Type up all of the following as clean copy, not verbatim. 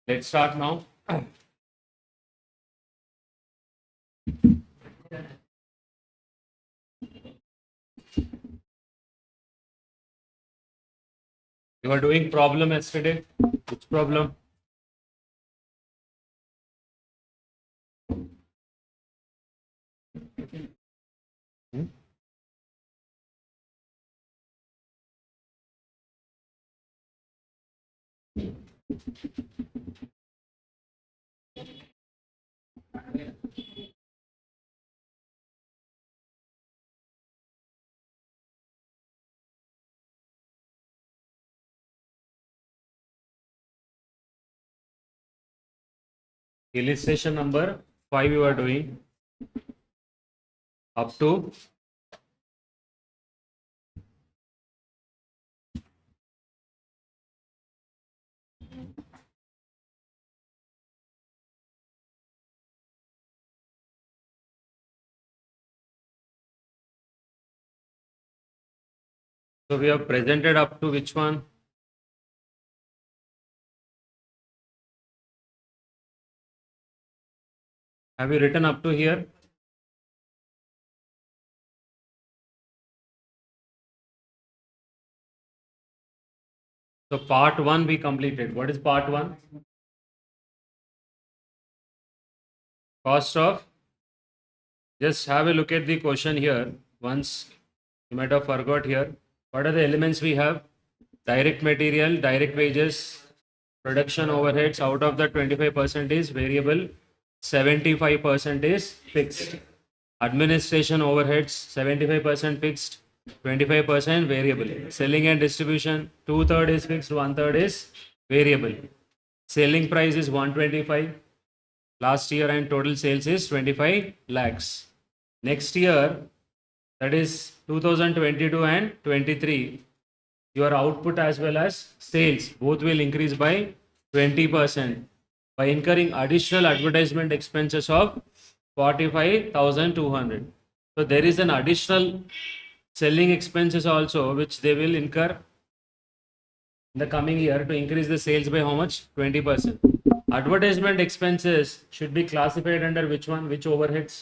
Let's start now. You were doing problem yesterday. Which problem? Hmm? Illustration number 5 you are doing up to so we have presented up to which one? Have you written up to here? So part 1 we completed. What is part 1? Cost of. Just have a look at the question here. Once you might have forgot here. What are the elements we have? Direct material, direct wages, production overheads. Out of the 25% is variable, 75% is fixed. Administration overheads 75% fixed, 25% variable. Selling and distribution 2/3 is fixed, 1/3 is variable. Selling price is 125 last year and total sales is 25 lakhs. Next year, that is 2022 and 23, your output as well as sales both will increase by 20% by incurring additional advertisement expenses of 45,200. So there is an additional selling expenses also which they will incur in the coming year to increase the sales by how much? 20%. Advertisement expenses should be classified under which one? Which overheads?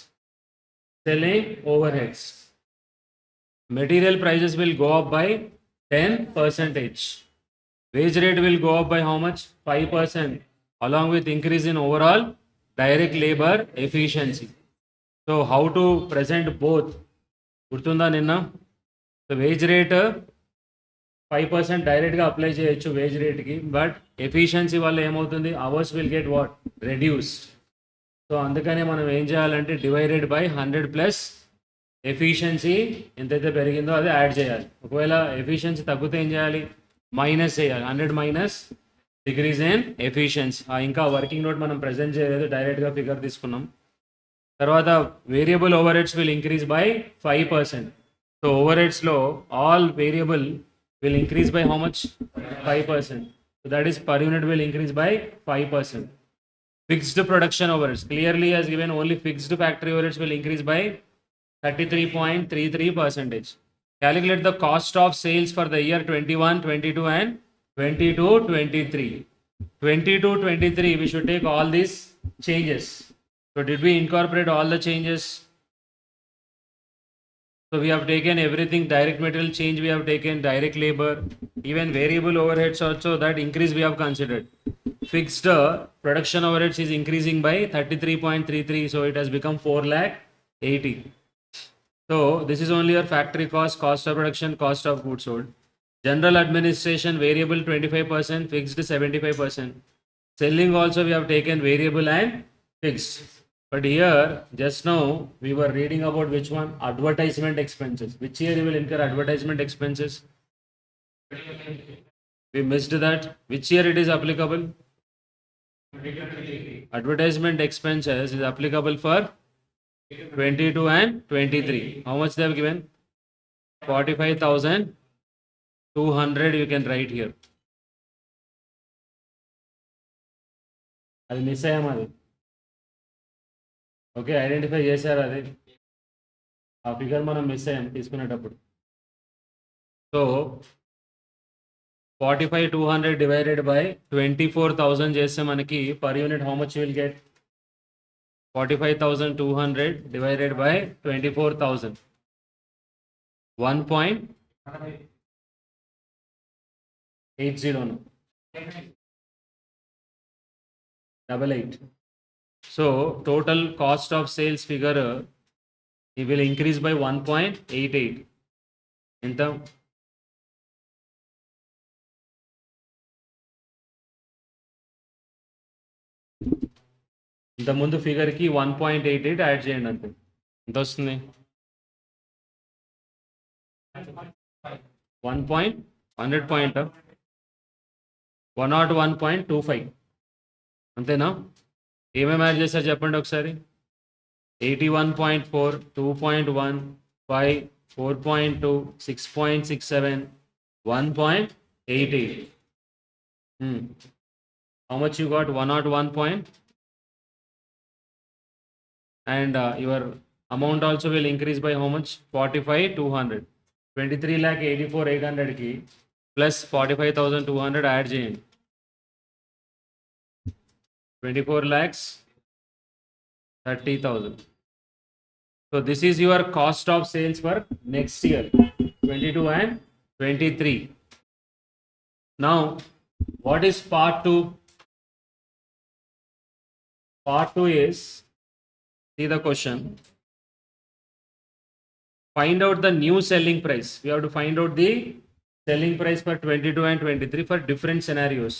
Selling overheads. Material prices will go up by 10%. Wage rate will go up by how much? 5%, along with increase in overall direct labor efficiency. So how to present both? గుర్తుందా నిన్న? So veg rate 5% డైరెక్ట్గా apply చేయొచ్చు veg రేట్కి, but efficiency వల్ల ఏమవుతుంది? Hours will get what? Reduced. So అందుకనే మనం ఏం చేయాలంటే డివైడెడ్ బై 100 ప్లస్ ఎఫిషియన్సీ ఎంతైతే పెరిగిందో అది యాడ్ చేయాలి. ఒకవేళ ఎఫిషియన్సీ తగ్గితే ఏం చేయాలి? మైనస్ చేయాలి. 100 మైనస్ డిగ్రీస్ ఇన్ ఎఫిషియన్సీ. ఇంకా వర్కింగ్ నోట్ మనం ప్రెజెంట్ చేయలేదు, డైరెక్ట్గా ఫిగర్ తీసుకున్నాం. తర్వాత variable overheads will increase by 5%. So ఓవర్ హెడ్స్లో all variable will increase by how much? 5%. So that is per unit will increase by 5%. Fixed production overheads clearly as given, only fixed factory overheads will increase by 33.33%. Calculate the cost of sales for the year 21, 22 and 22, 23. 22, 23 we should take all these changes. So did we incorporate all the changes? So we have taken everything, direct material change, we have taken direct labor, even variable overheads also, that increase we have considered. Fixed production overheads is increasing by 33.33, so it has become 4,80,000. So this is only your factory cost, cost of production, cost of goods sold. General administration variable 25%, fixed 75%. Selling also we have taken variable and fixed. But here, just now, we were reading about which one? Advertisement expenses. Which year you will incur advertisement expenses? We missed that. Which year it is applicable? Advertisement expenses is applicable for 22 and 23. How much they have given? 45,200 you can write here. అది miss అయ్యాం అది. Okay, identify చేశారు అది, ఆ figure మనం miss అయ్యాం తీసుకునేటప్పుడు. So 45,200 divided by 24,000 చేస్తే మనకి per unit how much you will get? 45,200 divided by 24,000. 1.80 no. 88. So total cost of sales figure it will increase by 1.88. ఎంత? ఇంత ముందు ఫిగర్కి 1.88 యాడ్ చేయండి అంతే. ఎంత వస్తుంది? 101.25 అంతేనా? ఏమేమి యాడ్ చేశారు చెప్పండి ఒకసారి. 81.4, 2.1, 5, 4.2, 6.67, 1.88. How much you got? 101 point. And your amount also will increase by how much? 45,200. 23,84,800 ki plus 45,200 add చేయండి. 24,30,000. So this is your cost of sales for next year 22 and 23. Now what is part 2? Part 2 is, see the question, find out the new selling price. We have to find out the selling price for 22 and 23 for different scenarios.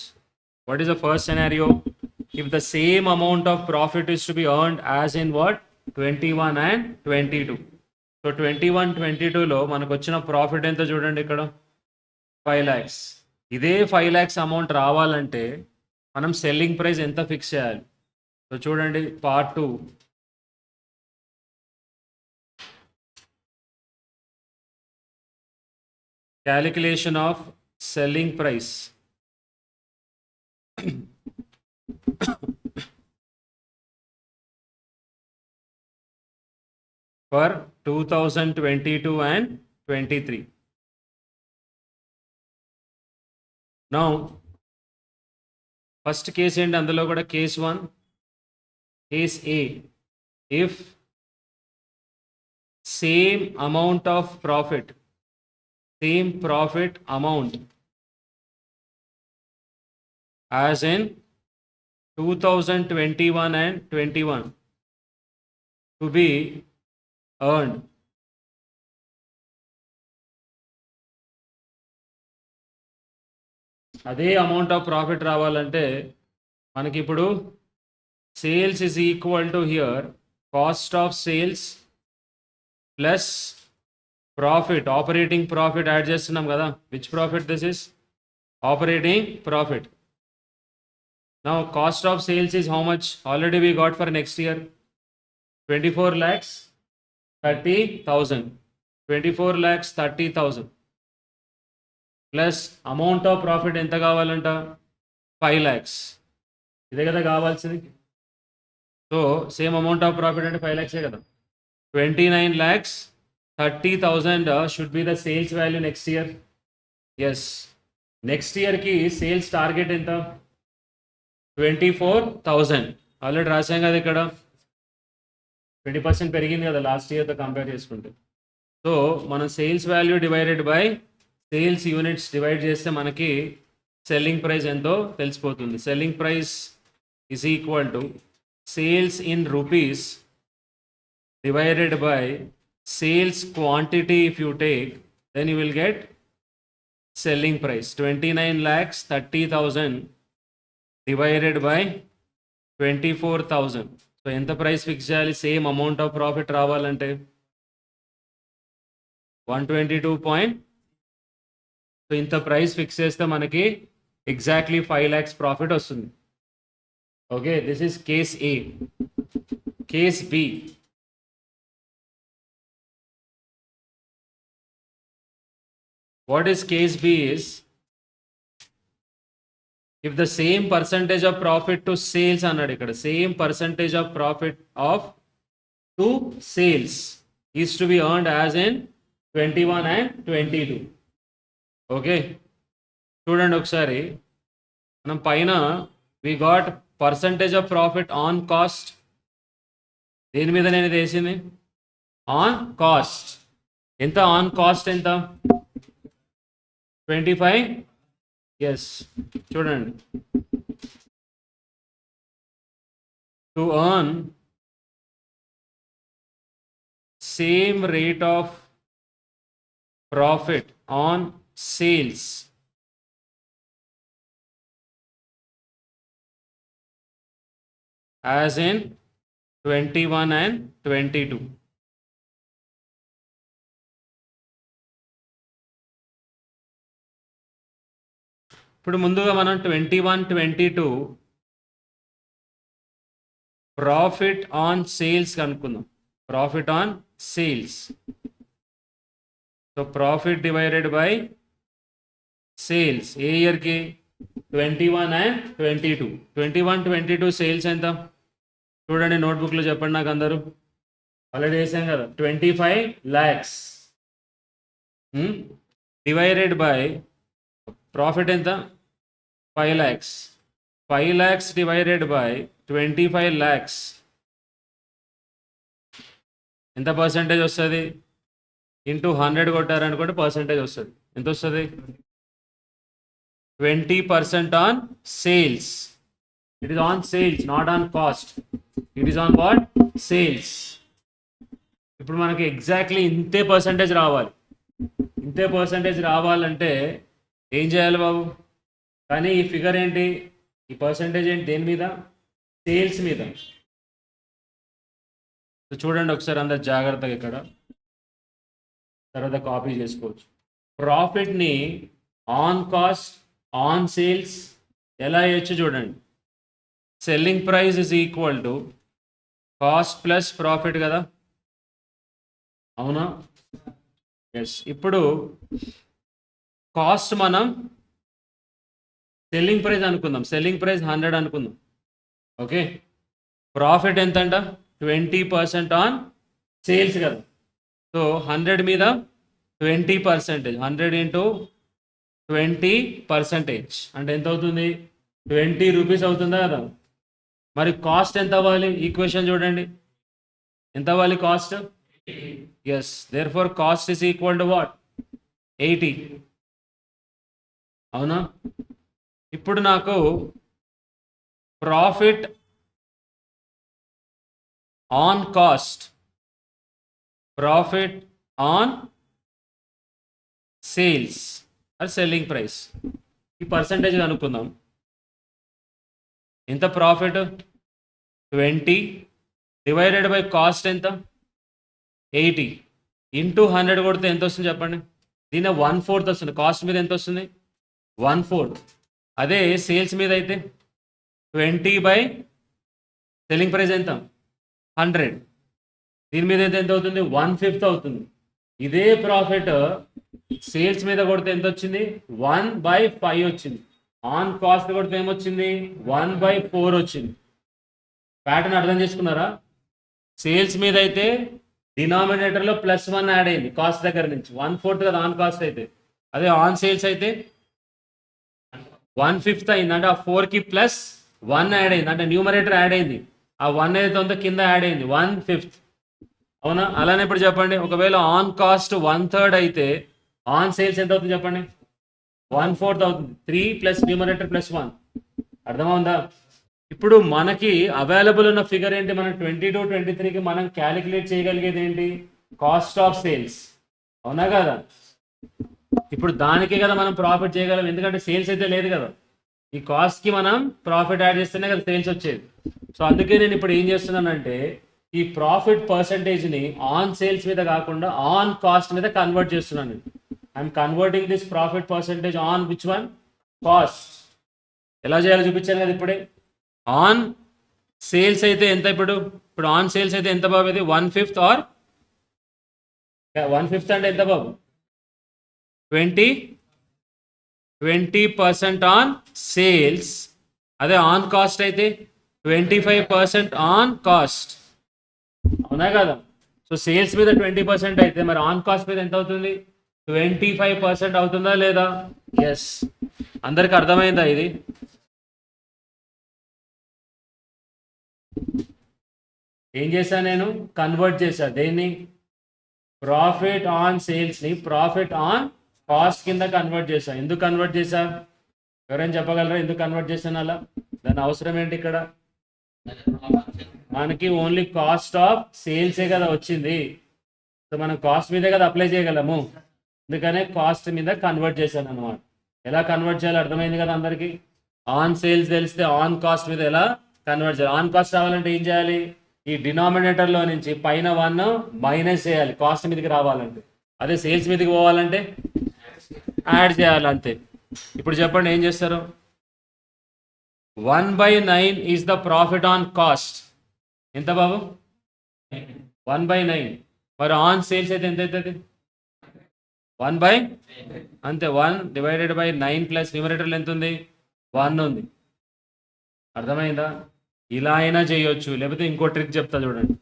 What is the first scenario? If the same amount of profit is to be earned as in what? 21 and 22. So 21, 22 లో మనకు వచ్చిన profit ఎంత చూడండి ఇక్కడ, 5 lakhs. ఇదే 5 lakhs amount రావాలంటే మనం selling price ఎంత ఫిక్స్ చేయాలి? సో చూడండి part 2. Calculation of selling price. For 2022 and 23. Now first case ఏంటి అందులో కూడా case 1, case A. If same amount of profit, same profit amount as in 2021 and 21 to be earned, అదే amount of profit రావాలంటే మనకి ఇప్పుడు sales is equal to hear cost of sales plus profit, operating profit add చేస్తున్నాం కదా. Which profit this is? Operating profit. Now cost of sales is how much? Already we got for next year 24,30,000. 24,30,000 plus amount of profit ఎంత కావాలంట? 5 lakhs. ఇదే కదా కావాల్సింది. So same amount of profit అంటే 5 lakhs కదా. 29,30,000 should be the sales value next year. Yes, next ఇయర్కి sales target ఎంత? 24,000. Already రాసాం కదా ఇక్కడ. 20% పెరిగింది కదా లాస్ట్ ఇయర్తో కంపేర్ చేసుకుంటే. సో మనం sales value divided by sales units divide చేస్తే మనకి సెల్లింగ్ ప్రైస్ ఎంతో తెలిసిపోతుంది. Selling price is equal to sales in rupees divided by sales quantity. If you take, then you will get selling price. 29,30,000 divided by 24,000. So ఎంత price fix చేయాలి? Same amount of profit రావాలంటే 122. So ఇంత price fix చేస్తే మనకి exactly 5 lakhs profit వస్తుంది. Okay, this is case A. Case B, what is case B is, if the same percentage of profit to sales అన్నాడు ఇక్కడ, same percentage of profit of to sales is to be earned as in 21 and 22. Okay, చూడండి ఒకసారి, మనం పైన we got percentage of profit on cost. దేని మీద నేను ఇది వేసింది? On cost. ఎంత ఆన్ కాస్ట్? ఎంత? 25. ఎస్, చూడండి, to earn same rate of profit on sales as in 21 and 22. ఇప్పుడు ముందుగా మనం 21, 22 ప్రాఫిట్ ఆన్ సేల్స్ కనుక్కుందాం. Profit on sales. So profit divided by sales a ఇయర్కి? 21 and 22. 21, 22 సేల్స్ ఎంత? చూడండి నోట్బుక్లో చెప్పండి నాకు అందరూ. ఆల్రెడీ వేసాం కదా, 25 lakhs డివైడెడ్ బై ప్రాఫిట్ ఎంత? 5 lakhs. 5 lakhs divided by 25 lakhs ఎంత పర్సెంటేజ్ వస్తుంది? ఇంటూ 100 కొట్టారనుకోండి పర్సెంటేజ్ వస్తుంది. ఎంత వస్తుంది? 20% on sales. It is on sales, not on cost. It is on what? Sales. ఇప్పుడు మనకి ఎగ్జాక్ట్లీ ఇంతే పర్సంటేజ్ రావాలి. ఇంతే పర్సంటేజ్ రావాలంటే ఏం చేయాలి బాబు? కానీ ఈ ఫిగర్ ఏంటి? ఈ పర్సంటేజ్ ఏంటి? దేని మీద? సేల్స్ మీద. సో చూడండి ఒకసారి అందరు జాగ్రత్తగా ఇక్కడ, తర్వాత కాపీ చేసుకోవచ్చు. ప్రాఫిట్ని ఆన్ కాస్ట్, ఆన్ సేల్స్ ఎలా వేయచ్చు చూడండి. Selling price is equal to cost plus profit కదా, అవునా? ఎస్. ఇప్పుడు కాస్ట్ మనం సెల్లింగ్ ప్రైస్ అనుకుందాం. సెల్లింగ్ ప్రైస్ 100 అనుకుందాం. ఓకే. ప్రాఫిట్ ఎంత అంట? 20% ఆన్ సేల్స్ కదా. సో 100 మీద 20%. 100 ఇంటూ 20% అంటే ఎంత అవుతుంది? 20 రూపీస్ అవుతుందా కదా? మరి కాస్ట్ ఎంత అవ్వాలి? ఈక్వేషన్ చూడండి, ఎంత అవ్వాలి cost? Yes, therefore cost is equal to what? 80, అవునా? ఇప్పుడు నాకు profit on cost, profit on sales అది సెల్లింగ్ ప్రైస్, ఈ పర్సంటేజ్ అనుకుందాం. ఎంత ప్రాఫిట్? 20 డివైడెడ్ బై కాస్ట్ ఎంత? 80 ఇంటూ 100 కొడితే ఎంత వస్తుంది చెప్పండి? దీని 1/4 వస్తుంది. కాస్ట్ మీద ఎంత వస్తుంది? 1/4. అదే సేల్స్ మీద అయితే 20 బై సెల్లింగ్ ప్రైస్ ఎంత? 100. దీని మీద అయితే ఎంత అవుతుంది? 1/5 అవుతుంది. ఇదే ప్రాఫిట్ సేల్స్ మీద కొడితే ఎంత వచ్చింది? 1/5 వచ్చింది. ఆన్ కాస్ట్ కొడితే ఏమొచ్చింది? 1/4 వచ్చింది. ప్యాటర్న్ అర్థం చేసుకున్నారా? సేల్స్ మీద అయితే డినామినేటర్లో +1 యాడ్ అయింది కాస్ట్ దగ్గర నుంచి, 1/4 కదా ఆన్ కాస్ట్ అయితే. అదే ఆన్ సేల్స్ అయితే 1/5 అయింది. అంటే ఆ 4కి +1 యాడ్ అయింది, అంటే న్యూమరేటర్ యాడ్ అయింది. ఆ 1 ఏదైతే ఉందో కింద యాడ్ అయింది, 1/5. అవునా? అలానే ఇప్పుడు చెప్పండి, ఒకవేళ ఆన్ కాస్ట్ 1/3 అయితే ఆన్ సేల్స్ ఎంత అవుతుంది చెప్పండి? 1/4 అవుతుంది. 3 ప్లస్ న్యూమరేటర్ +1. అర్థమవుందా? ఇప్పుడు మనకి అవైలబుల్ ఉన్న ఫిగర్ ఏంటి? మనం 22, 23కి మనం క్యాలిక్యులేట్ చేయగలిగేది ఏంటి? కాస్ట్ ఆఫ్ సేల్స్, అవునా కదా? ఇప్పుడు దానికే కదా మనం ప్రాఫిట్ చేయగలం, ఎందుకంటే సేల్స్ అయితే లేదు కదా. ఈ కాస్ట్కి మనం ప్రాఫిట్ యాడ్ చేస్తేనే కదా సేల్స్ వచ్చేది. సో అందుకే నేను ఇప్పుడు ఏం చేస్తున్నానంటే ఈ ప్రాఫిట్ పర్సంటేజ్ని ఆన్ సేల్స్ మీద కాకుండా ఆన్ కాస్ట్ మీద కన్వర్ట్ చేస్తున్నాను. I'm converting this profit percentage on which one? Cost. ఎలా చేయాలో చూపించాను కదా ఇప్పుడే. ఆన్ సేల్స్ అయితే ఎంత? ఇప్పుడు ఆన్ సేల్స్ అయితే ఎంత బాబు? ఇది 1/5 ఆర్ 1/5 అంటే ఎంత బాబు? 20% ఆన్ సేల్స్. అదే ఆన్ కాస్ట్ అయితే 25% ఆన్ కాస్ట్, అవునా కదా? సో సేల్స్ మీద 20% అయితే మరి ఆన్ కాస్ట్ మీద ఎంత అవుతుంది? 25% అవుతుందా లేదా? ఎస్. అందరికి అర్థమైందా ఇది? ఏం చేశా నేను? కన్వర్ట్ చేశా దేన్ని? ప్రాఫిట్ ఆన్ సేల్స్ని ప్రాఫిట్ ఆన్ కాస్ట్ కింద కన్వర్ట్ చేశా. ఎందుకు కన్వర్ట్ చేశా? ఎవరైనా చెప్పగలరా ఎందుకు కన్వర్ట్ చేశాను అలా? దాని అవసరం ఏంటి ఇక్కడ? మనకి ఓన్లీ కాస్ట్ ఆఫ్ సేల్సే కదా వచ్చింది. సో మనం కాస్ట్ మీదే కదా అప్లై చేయగలము. అందుకనే కాస్ట్ మీద కన్వర్ట్ చేశాను అనమాట. ఎలా కన్వర్ట్ చేయాలో అర్థమైంది కదా అందరికీ? ఆన్ సేల్స్ తెలిస్తే ఆన్ కాస్ట్ మీద ఎలా కన్వర్ట్ చేయాలి. ఆన్ కాస్ట్ రావాలంటే ఏం చేయాలి? ఈ డినామినేటర్లో నుంచి పైన 1 మైనస్ చేయాలి కాస్ట్ మీదకి రావాలంటే. అదే సేల్స్ మీదకి పోవాలంటే యాడ్ చేయాలి అంతే. ఇప్పుడు చెప్పండి ఏం చేస్తారు? 1/9 is the profit on cost. ఎంత బాబు? 1/9. మరి ఆన్ సేల్స్ అయితే ఎంత అవుతుంది? 1 అంతే. 1 డివైడెడ్ బై 9 ప్లస్ న్యూమరేటర్లో ఎంత ఉంది? 1 ఉంది. అర్థమైందా? ఇలా అయినా చేయొచ్చు, లేకపోతే ఇంకో ట్రిక్ చెప్తా చూడండి.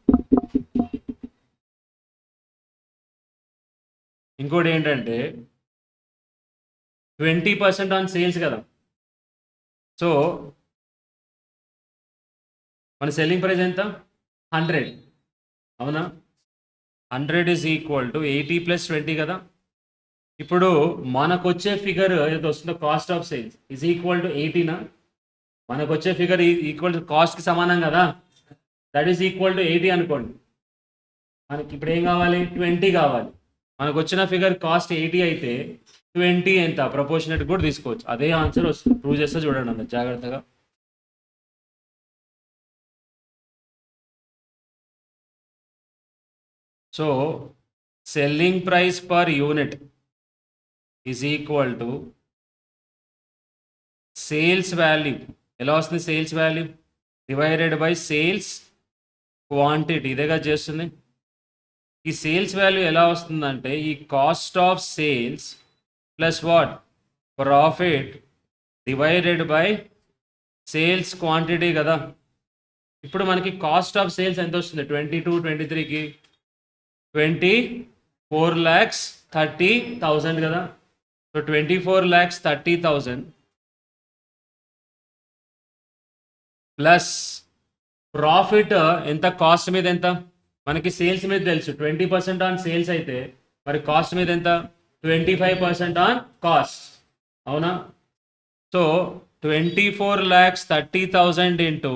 ఇంకోటి ఏంటంటే 20% ఆన్ సేల్స్ కదా. సో మన సెల్లింగ్ ప్రైస్ ఎంత? 100. అవునా? 100 ఈజ్ ఈక్వల్ టు 80 ప్లస్ 20 కదా. ఇప్పుడు మనకు వచ్చే ఫిగర్ ఏదైతే వస్తుందో cost of sales is equal to 80నా? మనకు వచ్చే ఫిగర్ ఈక్వల్ టు కాస్ట్కి సమానం కదా. దట్ ఈస్ ఈక్వల్ టు 80 అనుకోండి. మనకి ఇప్పుడు ఏం కావాలి? 20 కావాలి. మనకు వచ్చిన ఫిగర్ కాస్ట్ 80 అయితే 20 ఎంత ప్రపోర్షనేట్ కూడా తీసుకోవచ్చు. అదే ఆన్సర్ వస్తుంది. ప్రూవ్ చేస్తే చూడండి అందరు జాగ్రత్తగా. So selling price per unit is equal to sales value. ఎలా వస్తుంది sales value? Divided by sales quantity. ఇదేగా చేస్తుంది. ఈ సేల్స్ వాల్యూ ఎలా వస్తుందంటే ఈ cost of sales plus what? Profit divided by sales quantity కదా. ఇప్పుడు మనకి కాస్ట్ ఆఫ్ సేల్స్ ఎంత వస్తుంది? 22, 23కి 24,30,000 కదా. సో 24,30,000 ప్లస్ ప్రాఫిట్ ఎంత? కాస్ట్ మీద ఎంత? మనకి సేల్స్ మీద తెలుసు 20% ఆన్ సేల్స్ అయితే మరి కాస్ట్ మీద ఎంత? 25% ఆన్ కాస్ట్. అవునా? సో 24,30,000 ఇంటూ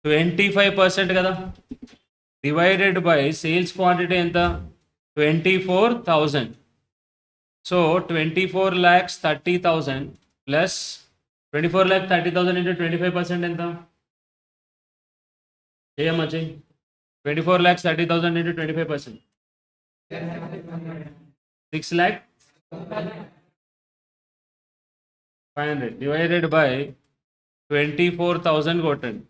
25% కదా, డివైడెడ్ బై సేల్స్ క్వాంటిటీ ఎంత? 24,000. సో 24,30,000 ప్లస్ 24,30,000 ఇంటూ 25% ఎంత? చేయమ్మా చెయ్యి. 24,30,000 into 25%. 6,500,000 divided by 24,000 కొట్టండి.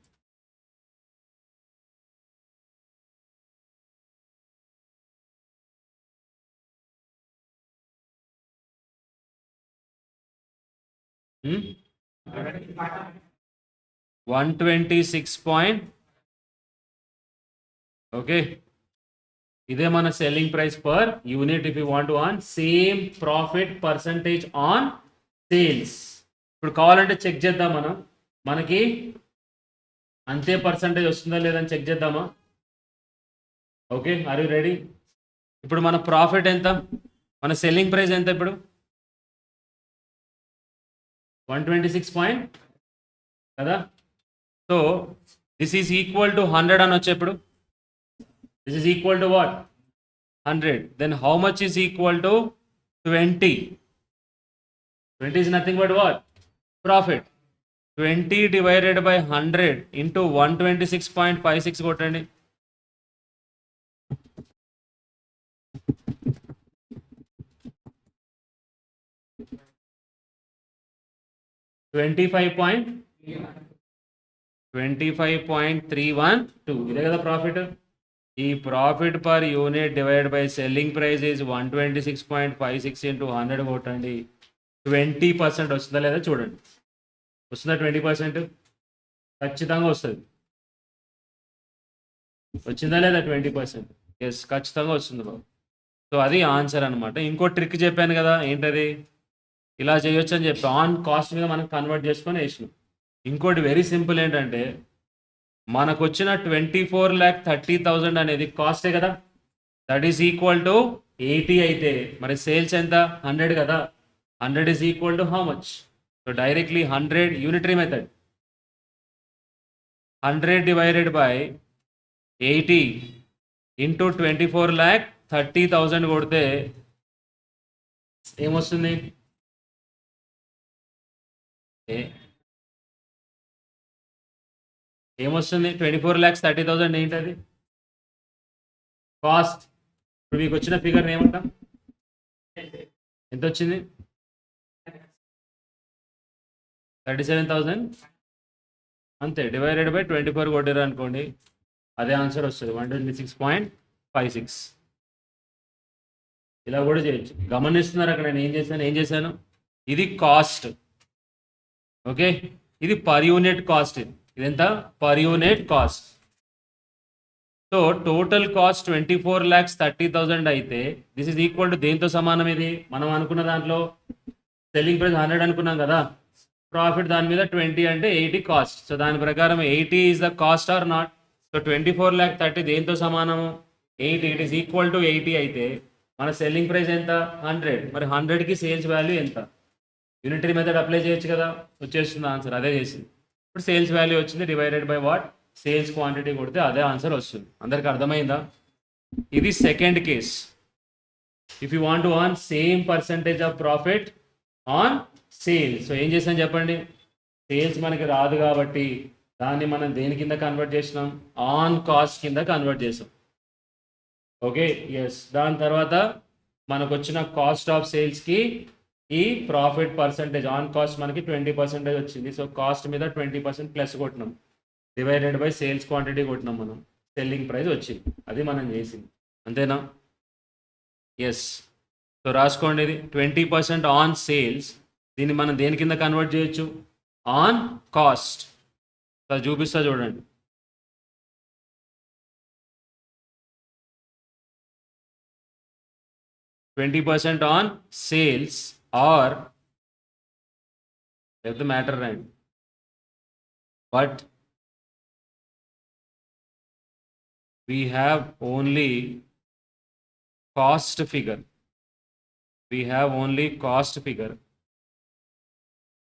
Hmm? 126. ఓకే, ఇదే మన selling price per unit if you want to on same profit percentage on sales. ఇప్పుడు కావాలంటే చెక్ చేద్దాం మనం, మనకి అంతే పర్సంటేజ్ వస్తుందా లేదని చెక్ చేద్దామా? Okay, are you ready? ఇప్పుడు మన ప్రాఫిట్ ఎంత? మన సెల్లింగ్ ప్రైస్ ఎంత ఇప్పుడు? 126 కదా. So this is equal to 100 అని వచ్చేప్పుడు this is equal to what? 100. Then how much is equal to 20? 20 is nothing but what? Profit. 20 divided by 100 into 126.56 కొట్టండి. $25.312. ఇదే కదా ప్రాఫిట్. ఈ profit per unit divide by selling price is 126.56 into 100 కొట్టండి. 20% వస్తుందా లేదా చూడండి. వస్తుందా 20%? ఖచ్చితంగా వస్తుంది. వచ్చిందా లేదా 20%? ఎస్, ఖచ్చితంగా వస్తుంది బాబు. సో అది ఆన్సర్ అనమాట. ఇంకో ట్రిక్ చెప్పాను కదా, ఏంటది? ఇలా చేయొచ్చు అని చెప్పి ఆన్ కాస్ట్ మీద మనం కన్వర్ట్ చేసుకొని వేసినాం. ఇంకోటి వెరీ సింపుల్ ఏంటంటే మనకు వచ్చిన 24,30,000 అనేది కాస్టే కదా, దట్ ఈస్ ఈక్వల్ టు 80 అయితే మరి సేల్స్ ఎంత 100 కదా, 100 is equal to how much? So directly 100 unitary method 100 divided by 80 into 24,30,000 కొడితే ఏమొస్తుంది? ఏమొస్తుంది? 24,30,000 ఏంటది? కాస్ట్. ఇప్పుడు మీకు వచ్చిన ఫిగర్ ఏమంటాం? ఎంత వచ్చింది? 37,000 అంతే. డివైడెడ్ బై 24 కొట్టారు అనుకోండి, అదే ఆన్సర్ వస్తుంది 126.56. ఇలా కూడా చేయొచ్చు. గమనిస్తున్నారు అక్కడ నేను ఏం చేశాను? ఇది కాస్ట్, ఓకే, ఇది పర్ యూనిట్ కాస్ట్. ఇది ఎంత? Per unit cost. So total cost 24,30,000 అయితే దిస్ ఇస్ ఈక్వల్ టు దేంతో సమానం? ఇది మనం అనుకున్న దాంట్లో సెల్లింగ్ ప్రైస్ 100 అనుకున్నాం కదా, ప్రాఫిట్ దాని మీద 20 అంటే 80 కాస్ట్. సో దాని ప్రకారం 80 is the cost or not? So 24,30,000 దేంతో సమానము? 80. ఇట్ ఈస్ ఈక్వల్ టు 80 అయితే మన సెల్లింగ్ ప్రైస్ ఎంత? 100. మరి 100కి సేల్స్ వాల్యూ ఎంత? యూనిటరీ మెథడ్ అప్లై చేయొచ్చు కదా, వచ్చేస్తుంది ఆన్సర్. అదే చేసింది. ఇప్పుడు సేల్స్ వాల్యూ వచ్చింది, divided by what? Sales quantity కొడితే అదే ఆన్సర్ వస్తుంది. అందరికి అర్థమైందా? ఇది second case. If you want to earn same percentage of profit on sales. So ఏం చేసాం చెప్పండి? సేల్స్ మనకి రాదు కాబట్టి దాన్ని మనం దేని కింద కన్వర్ట్ చేసినాం? ఆన్ కాస్ట్ కింద కన్వర్ట్ చేసాం. Okay, yes. దాని తర్వాత మనకు వచ్చిన కాస్ట్ ఆఫ్ సేల్స్కి ఈ ప్రాఫిట్ పర్సంటేజ్ ఆన్ కాస్ట్ మనకి 20% వచ్చింది. సో కాస్ట్ మీద 20% ప్లస్ కొట్టినాం, డివైడెడ్ బై సేల్స్ క్వాంటిటీ కొట్టినాం, మనం సెల్లింగ్ ప్రైస్ వచ్చింది. అది మనం చేసింది, అంతేనా? ఎస్. సో రాసుకోండి, ఇది 20% ఆన్ సేల్స్. దీన్ని మనం దేని కింద కన్వర్ట్ చేయొచ్చు? On cost. సో చూపిస్తా చూడండి. %20 on sales, or let the matter right, but we have only cost figure. We have only cost figure.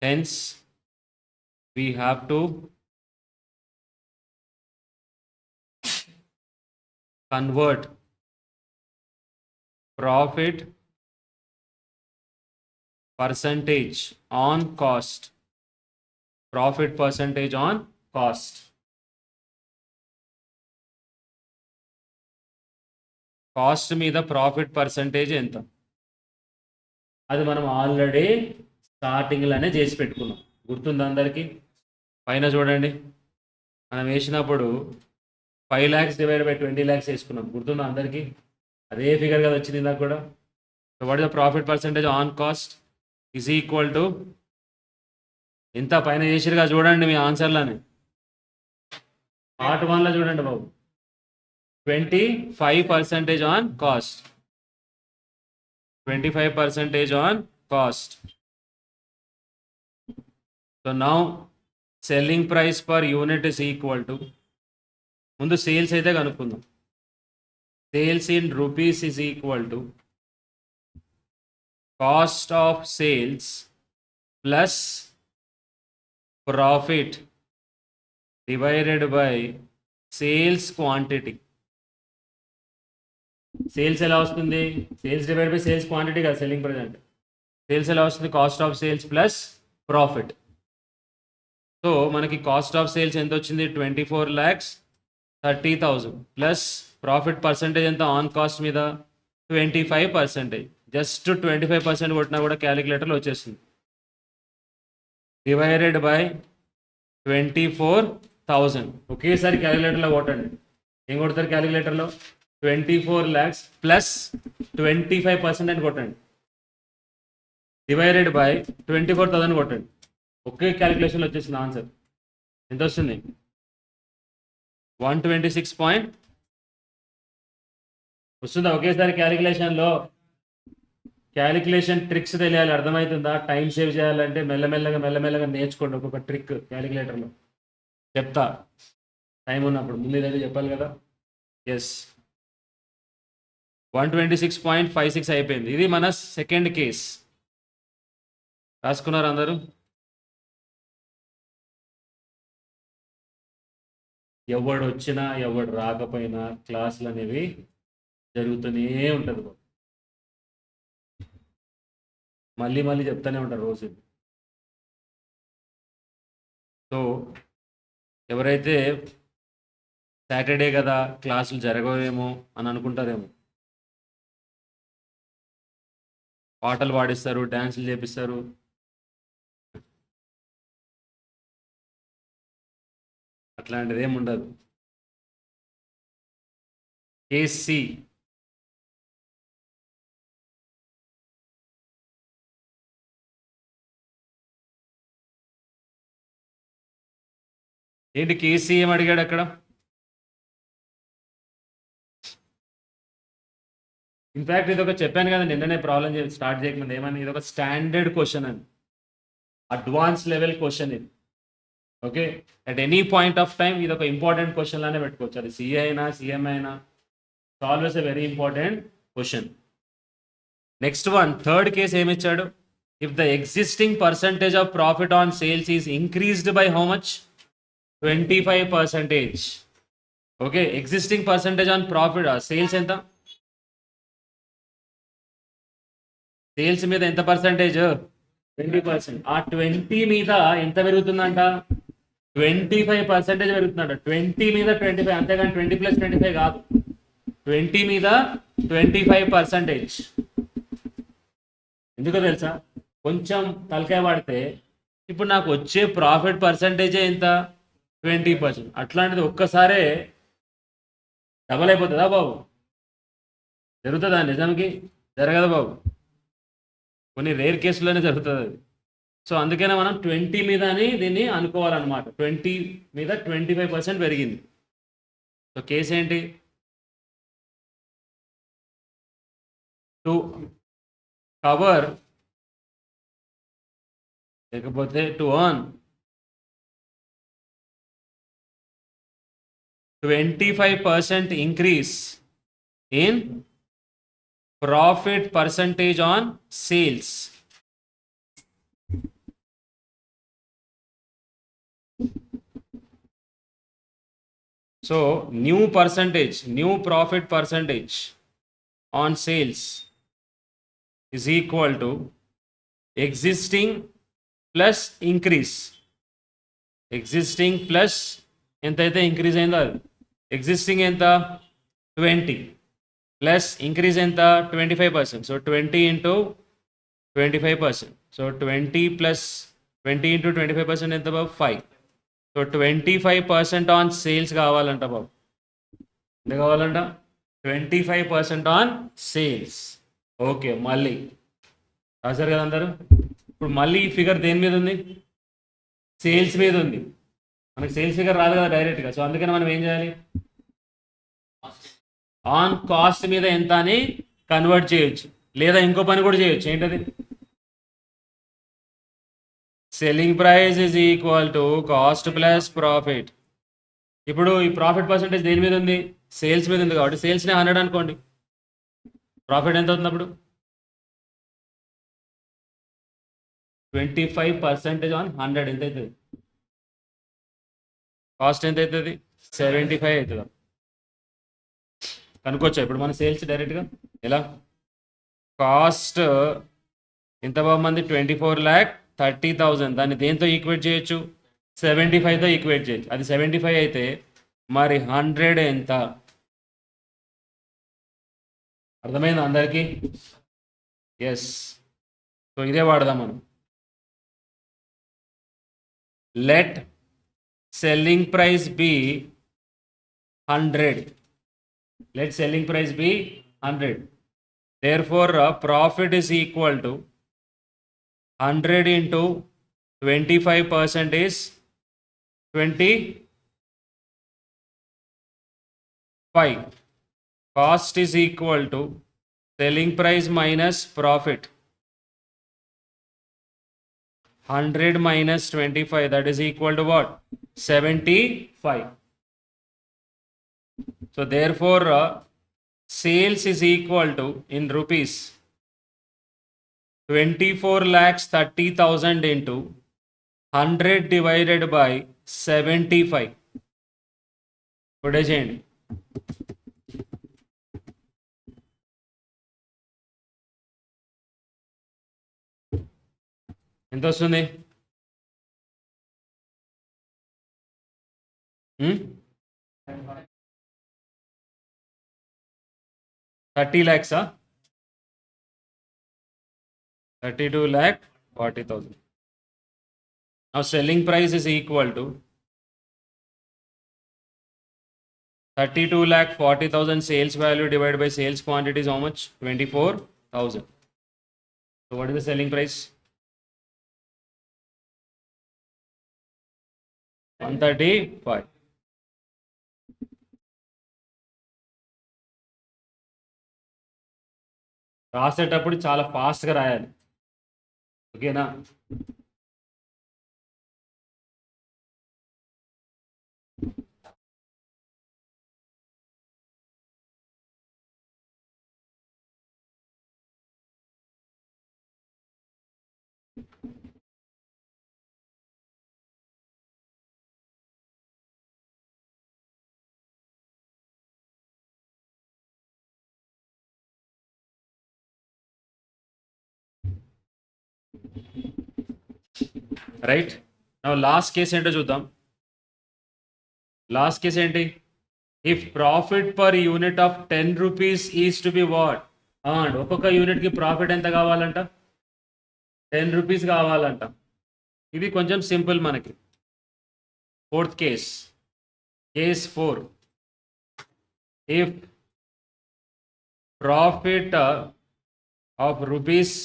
Hence, we have to convert profit percentage on cost. Profit percentage on cost. Cost మీద profit percentage ఎంత? అది మనం already స్టార్టింగ్లోనే చేసి పెట్టుకున్నాం, గుర్తుంది అందరికీ? పైన చూడండి, మనం వేసినప్పుడు 5 lakhs డివైడ్ బై 20 lakhs వేసుకున్నాం, గుర్తుందా అందరికీ? అదే ఫిగర్ కదా వచ్చింది ఇందాక కూడా. So what is the profit percentage on cost is equal to ఎంత? పైన చేసిరుగా చూడండి మీ ఆన్సర్లని, పార్ట్ 1లో చూడండి బాబు. 25% on cost. 25% on cost. So now selling price per unit is equal to, ముందు సేల్స్ అయితే కనుక్కుందాం. Sales in rupees is equal to cost of sales plus profit divided by sales quantity. Sales ఎలా వస్తుంది? Sales divide by sales quantity కదా selling price అంటే. Sales ఎలా వస్తుంది? Cost of sales plus profit. So మనకి cost of sales ఎంత వచ్చింది? 24,30,000 plus profit percentage ఎంత ఆన్ కాస్ట్ మీద? 25%. జస్ట్ 25% కొట్టినా కూడా క్యాలిక్యులేటర్లో వచ్చేస్తుంది. Divided by 24,000. ఒకేసారి క్యాలిక్యులేటర్లో కొట్టండి. ఏం కొడతారు క్యాలిక్యులేటర్లో? 24 lakhs ప్లస్ 25% అని కొట్టండి, డివైడెడ్ బై 24,000 కొట్టండి. ఒకే క్యాలిక్యులేషన్లో వచ్చేసింది ఆన్సర్. ఎంత వస్తుంది? 126 వస్తుందా ఒకేసారి క్యాలిక్యులేషన్లో? క్యాలిక్యులేషన్ ట్రిక్స్ తెలియాలి, అర్థమవుతుందా? టైం సేవ్ చేయాలంటే మెల్లమెల్లగా నేర్చుకోండి ఒక్కొక్క ట్రిక్ క్యాలిక్యులేటర్లో. చెప్తా టైం ఉన్నప్పుడు, ముందు ఇదైతే చెప్పాలి కదా. ఎస్, 126.56 అయిపోయింది. ఇది మన సెకండ్ కేస్. రాసుకున్నారు అందరూ? ఎవడు వచ్చినా ఎవడు రాకపోయినా క్లాసులు అనేవి జరుగుతూనే ఉంటుంది. మళ్ళీ చెప్తూనే ఉంటారు రోజు. సో ఎవరైతే సాటర్డే కదా క్లాసులు జరగవేమో అని అనుకుంటారేమో, పాటలు పాడిస్తారు, డ్యాన్సులు చేపిస్తారు, అట్లాంటిది ఏమి ఉండదు. కేస్ సి, ఏంటి కేస్ సి ఏం అడిగాడు అక్కడ? ఇన్ఫ్యాక్ట్ ఇది ఒక చెప్పాను కదా నిన్ననే ప్రాబ్లం స్టార్ట్ చేయకముందు ఏమని, ఇది ఒక స్టాండర్డ్ క్వశ్చన్ అని, అడ్వాన్స్ లెవెల్ క్వశ్చన్ ఇది. Okay, at any point of time ఇది ఒక ఇంపార్టెంట్ క్వశ్చన్ లానే పెట్టుకోవచ్చు. అది సిఏ అయినా సిఎం అయినా, always a very important question. Next one, third case ఏమి ఇచ్చాడు? If the existing percentage of profit on sales is increased by how much? 25%. Okay, existing percentage on profit, sales ఎంత? Sales మీద ఎంత percentage? 20%. ఆ 20 మీద ఎంత పెరుగుతుందంట? 25% పెరుగుతుందంట. 20 మీద 25, అంతేగాని 20 + 25 కాదు. 20 మీద 25%. ఎందుకో తెలుసా? కొంచెం తలకాయ వాడితే ఇప్పుడు నాకు వచ్చే ప్రాఫిట్ పర్సంటేజే ఎంత? 20%. అట్లాంటిది ఒక్కసారే డబల్ అయిపోతుందా బాబు? జరుగుతుందా నిజానికి? జరగదు బాబు, కొన్ని రేర్ కేసుల్లోనే జరుగుతుంది అది. సో అందుకనే మనం 20 మీద అని దీన్ని అనుకోవాలన్నమాట. 20 మీద 25% పెరిగింది. సో కేసు ఏంటి? టు కవర్, లేకపోతే to earn 25% increase in profit percentage on sales. So new profit percentage on sales is equal to existing plus increase. Existing plus ఎంత అయితే ఇంక్రీజ్ అయిందో అది. ఎగ్జిస్టింగ్ ఎంత? 20 ప్లస్ ఇంక్రీజ్ ఎంత? 25%. సో 20 × 25%. సో 20 ప్లస్ 20 × 25% ఎంత బాబు? 5. So 25% on sales కావాలంట బాబు. ఎంత కావాలంట? 25% ఆన్ సేల్స్. ఓకే, మళ్ళీ రాశారు కదా అందరు? ఇప్పుడు మళ్ళీ ఈ ఫిగర్ దేని మీద ఉంది? సేల్స్ మీద ఉంది. మనకి సేల్స్ ఫిగర్ రాదు కదా డైరెక్ట్గా. సో అందుకని మనం ఏం చేయాలి? ఆన్ కాస్ట్ మీద ఎంత అని కన్వర్ట్ చేయొచ్చు, లేదా ఇంకో పని కూడా చేయొచ్చు. ఏంటది? Selling price is equal to cost plus profit. ఇప్పుడు ఈ ప్రాఫిట్ పర్సంటేజ్ దేని మీద ఉంది? సేల్స్ మీద ఉంది. కాబట్టి సేల్స్ని 100 అనుకోండి. ప్రాఫిట్ ఎంత అవుతుంది అప్పుడు? 25% ఆన్ 100 ఎంత అవుతుంది? కాస్ట్ ఎంత అవుతుంది? 75 అవుతుంది. కనుక్కోవచ్చా ఇప్పుడు మన సేల్స్ డైరెక్ట్గా? ఎలా? కాస్ట్ ఎంత బాగుంది? 24,30,000. దాన్ని దేంతో ఈక్వేట్ చేయొచ్చు? 75తో ఈక్వేట్ చేయొచ్చు. అది 75 అయితే మరి 100 ఎంత? అర్థమైంది అందరికీ? ఎస్. సో ఇదే వాడదాం మనం. Let selling price be 100. Let selling price be 100. Therefore, profit is equal to 100 into 25% is 25. Cost is equal to selling price minus profit. 100 minus 25, that is equal to what? 75. So therefore, sales is equal to, in rupees, 24,30,000 into 100 divided by 75. Put a change. ఎంత వస్తుంది? 30 lakhs, 32,40,000. Now selling price is equal to 32,40,000 sales value divided by sales quantity is how much? 24,000. So what is the selling price? 135. రాసేటప్పుడు చాలా ఫాస్ట్గా రాయాలి, ఓకేనా? Right. Now last case ఏంటో చూద్దాం. Last case ఏంటి? If profit per unit of 10 rupees is to be what? And ఒక్కొక్క యూనిట్కి ప్రాఫిట్ ఎంత కావాలంట? 10 రూపీస్ కావాలంట. ఇది కొంచెం సింపుల్ మనకి. Fourth case, case 4. If profit of rupees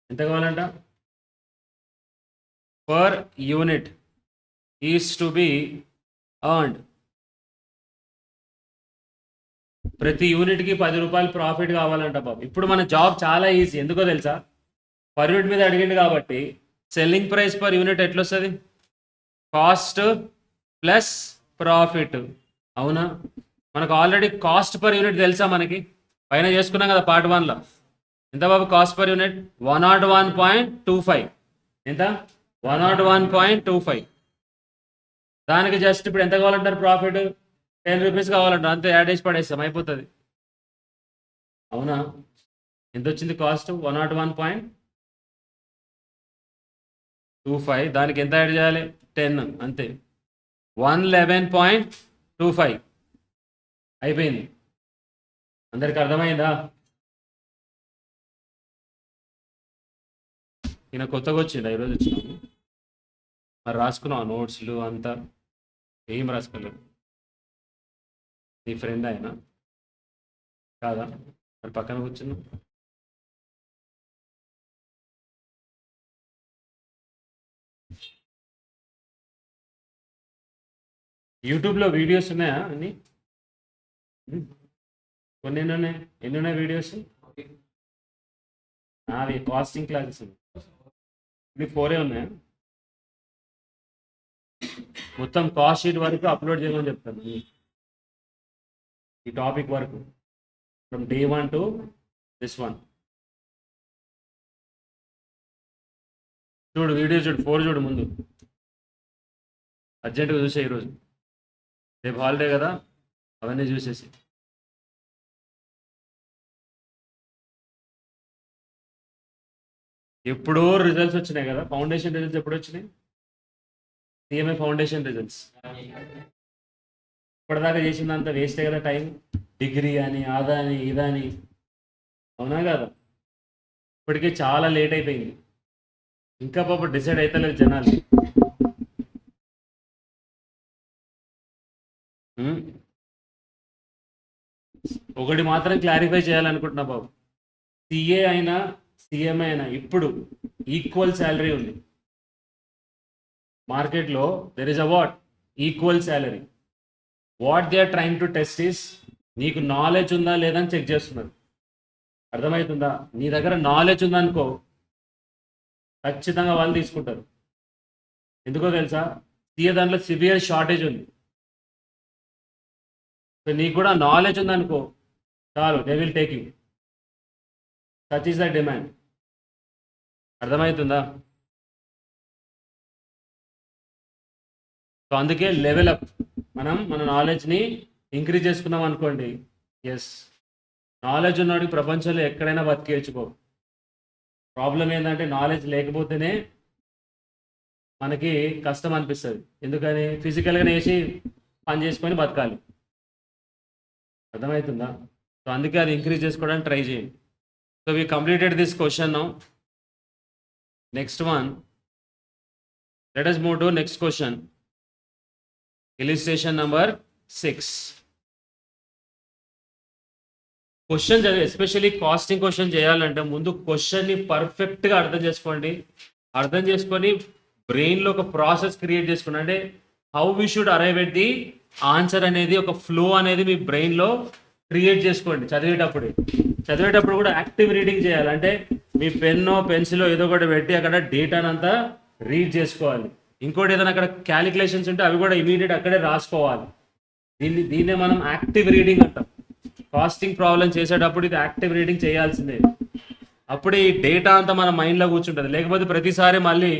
ఎంత కావాలంట? Per unit is to be earned. ప్రతి యూనిట్కి 10 రూపాయలు ప్రాఫిట్ కావాలంట బాబు. ఇప్పుడు మన జాబ్ చాలా ఈజీ, ఎందుకో తెలుసా? పర్ యూనిట్ మీద అడిగింది కాబట్టి సెల్లింగ్ ప్రైస్ పర్ యూనిట్ ఎట్లొస్తుంది? కాస్ట్ ప్లస్ ప్రాఫిట్, అవునా? మనకు ఆల్రెడీ కాస్ట్ పర్ యూనిట్ తెలుసా? మనకి పైన చేసుకున్నాం కదా పార్ట్ 1లో. ఎంత బాబు కాస్ట్ పర్ యూనిట్? 101.25. ఎంత? 101.25. దానికి జస్ట్ ఇప్పుడు ఎంత కావాలంటారు? ప్రాఫిట్ 10 రూపీస్ కావాలంటారు, అంతే. యాడ్ చేసి పడేస్తాం, అయిపోతుంది, అవునా? ఎంత వచ్చింది కాస్ట్? 101.25. దానికి ఎంత యాడ్ చేయాలి? 10, అంతే. 111.25 అయిపోయింది. అందరికి అర్థమైందా? ఈయన కొత్తగా వచ్చిండు, ఈరోజు వచ్చినాము. మరి రాసుకున్నావు నోట్స్లు అంతా? ఏం రాసుకోలేవు. నీ ఫ్రెండ్ ఆయన కాదా? మరి పక్కన కూర్చున్నావు. యూట్యూబ్లో వీడియోస్ ఉన్నాయా అన్ని? కొన్ని ఎన్ని ఉన్నాయి? ఎన్ని ఉన్నాయి వీడియోస్? అవి కాస్టింగ్ క్లాసెస్ ఉన్నాయి. ఇవి 4 ఉన్నాయా? మొత్తం కాస్ట్ షీట్ వరకు అప్లోడ్ చేయమని చెప్తాను. ఈ టాపిక్ వరకు from day 1 to this one. చూడు వీడియో, చూడు 4 చూడు ముందు. అర్జెంటుగా చూసే, ఈరోజు రేపు హాలిడే కదా, అవన్నీ చూసేసి. ఎప్పుడో రిజల్ట్స్ వచ్చినాయి కదా, ఫౌండేషన్ రిజల్ట్స్ ఎప్పుడు వచ్చినాయి? CMA foundation results. ఇప్పటిదాకా చేసిందంతా వేస్టే కదా టైం. డిగ్రీ అని, అదని, ఇదని, అవునా కదా? ఇప్పటికే చాలా లేట్ అయిపోయింది. ఇంకా పాప డిసైడ్ అవుతలేదు జనాలు. ఒకటి మాత్రం క్లారిఫై చేయాలనుకుంటున్నా బాబు. సిఏ అయినా సిఎంఏ అయినా ఇప్పుడు ఈక్వల్ శాలరీ ఉంది మార్కెట్లో. There is a what? Equal salary. What they are trying to test is నీకు నాలెడ్జ్ ఉందా లేదా అని చెక్ చేస్తున్నారు. అర్థమవుతుందా? నీ దగ్గర నాలెడ్జ్ ఉందనుకో ఖచ్చితంగా వాళ్ళు తీసుకుంటారు. ఎందుకో తెలుసా? దాంట్లో సివియర్ షార్టేజ్ ఉంది. సో నీకు కూడా నాలెడ్జ్ ఉందనుకో చాలు, they will take you. Such is the demand. అర్థమవుతుందా? సో అందుకే లెవెల్ అప్. మనం మన నాలెడ్జ్ని ఇంక్రీజ్ చేసుకున్నాం అనుకోండి, ఎస్, నాలెడ్జ్ ఉన్నవాడికి ప్రపంచంలో ఎక్కడైనా బతికేయచ్చుకో. ప్రాబ్లం ఏంటంటే నాలెడ్జ్ లేకపోతేనే మనకి కష్టం అనిపిస్తుంది. ఎందుకని? ఫిజికల్గా వేసి పని చేసుకొని బతకాలి. అర్థమవుతుందా? సో అందుకే అది ఇంక్రీజ్ చేసుకోవడానికి ట్రై చేయండి. So we completed this question now. Next one, let us move to next question. Illustration number 6. Question చదివి, ఎస్పెషల్లీ కాస్టింగ్ క్వశ్చన్ చేయాలంటే ముందు క్వశ్చన్ని పర్ఫెక్ట్గా అర్థం చేసుకోండి. అర్థం చేసుకొని బ్రెయిన్లో ఒక ప్రాసెస్ క్రియేట్ చేసుకోండి. అంటే how we should arrive at the answer అనేది ఒక ఫ్లో అనేది మీ బ్రెయిన్లో క్రియేట్ చేసుకోండి. చదివేటప్పుడు కూడా యాక్టివ్ రీడింగ్ చేయాలి. అంటే మీ పెన్నో పెన్సిలో ఏదో ఒకటి పెట్టి అక్కడ డేటానంతా రీడ్ చేసుకోవాలి. ఇంకోటి ఏదైనా అక్కడ క్యాలిక్యులేషన్స్ ఉంటే అవి కూడా ఇమీడియట్ అక్కడే రాసుకోవాలి. దీన్నే మనం యాక్టివ్ రీడింగ్ అంటాం. కాస్టింగ్ ప్రాబ్లం చేసేటప్పుడు ఇది యాక్టివ్ రీడింగ్ చేయాల్సిందే. అప్పుడు ఈ డేటా అంతా మన మైండ్లో కూర్చుంటుంది. లేకపోతే ప్రతిసారి మళ్ళీ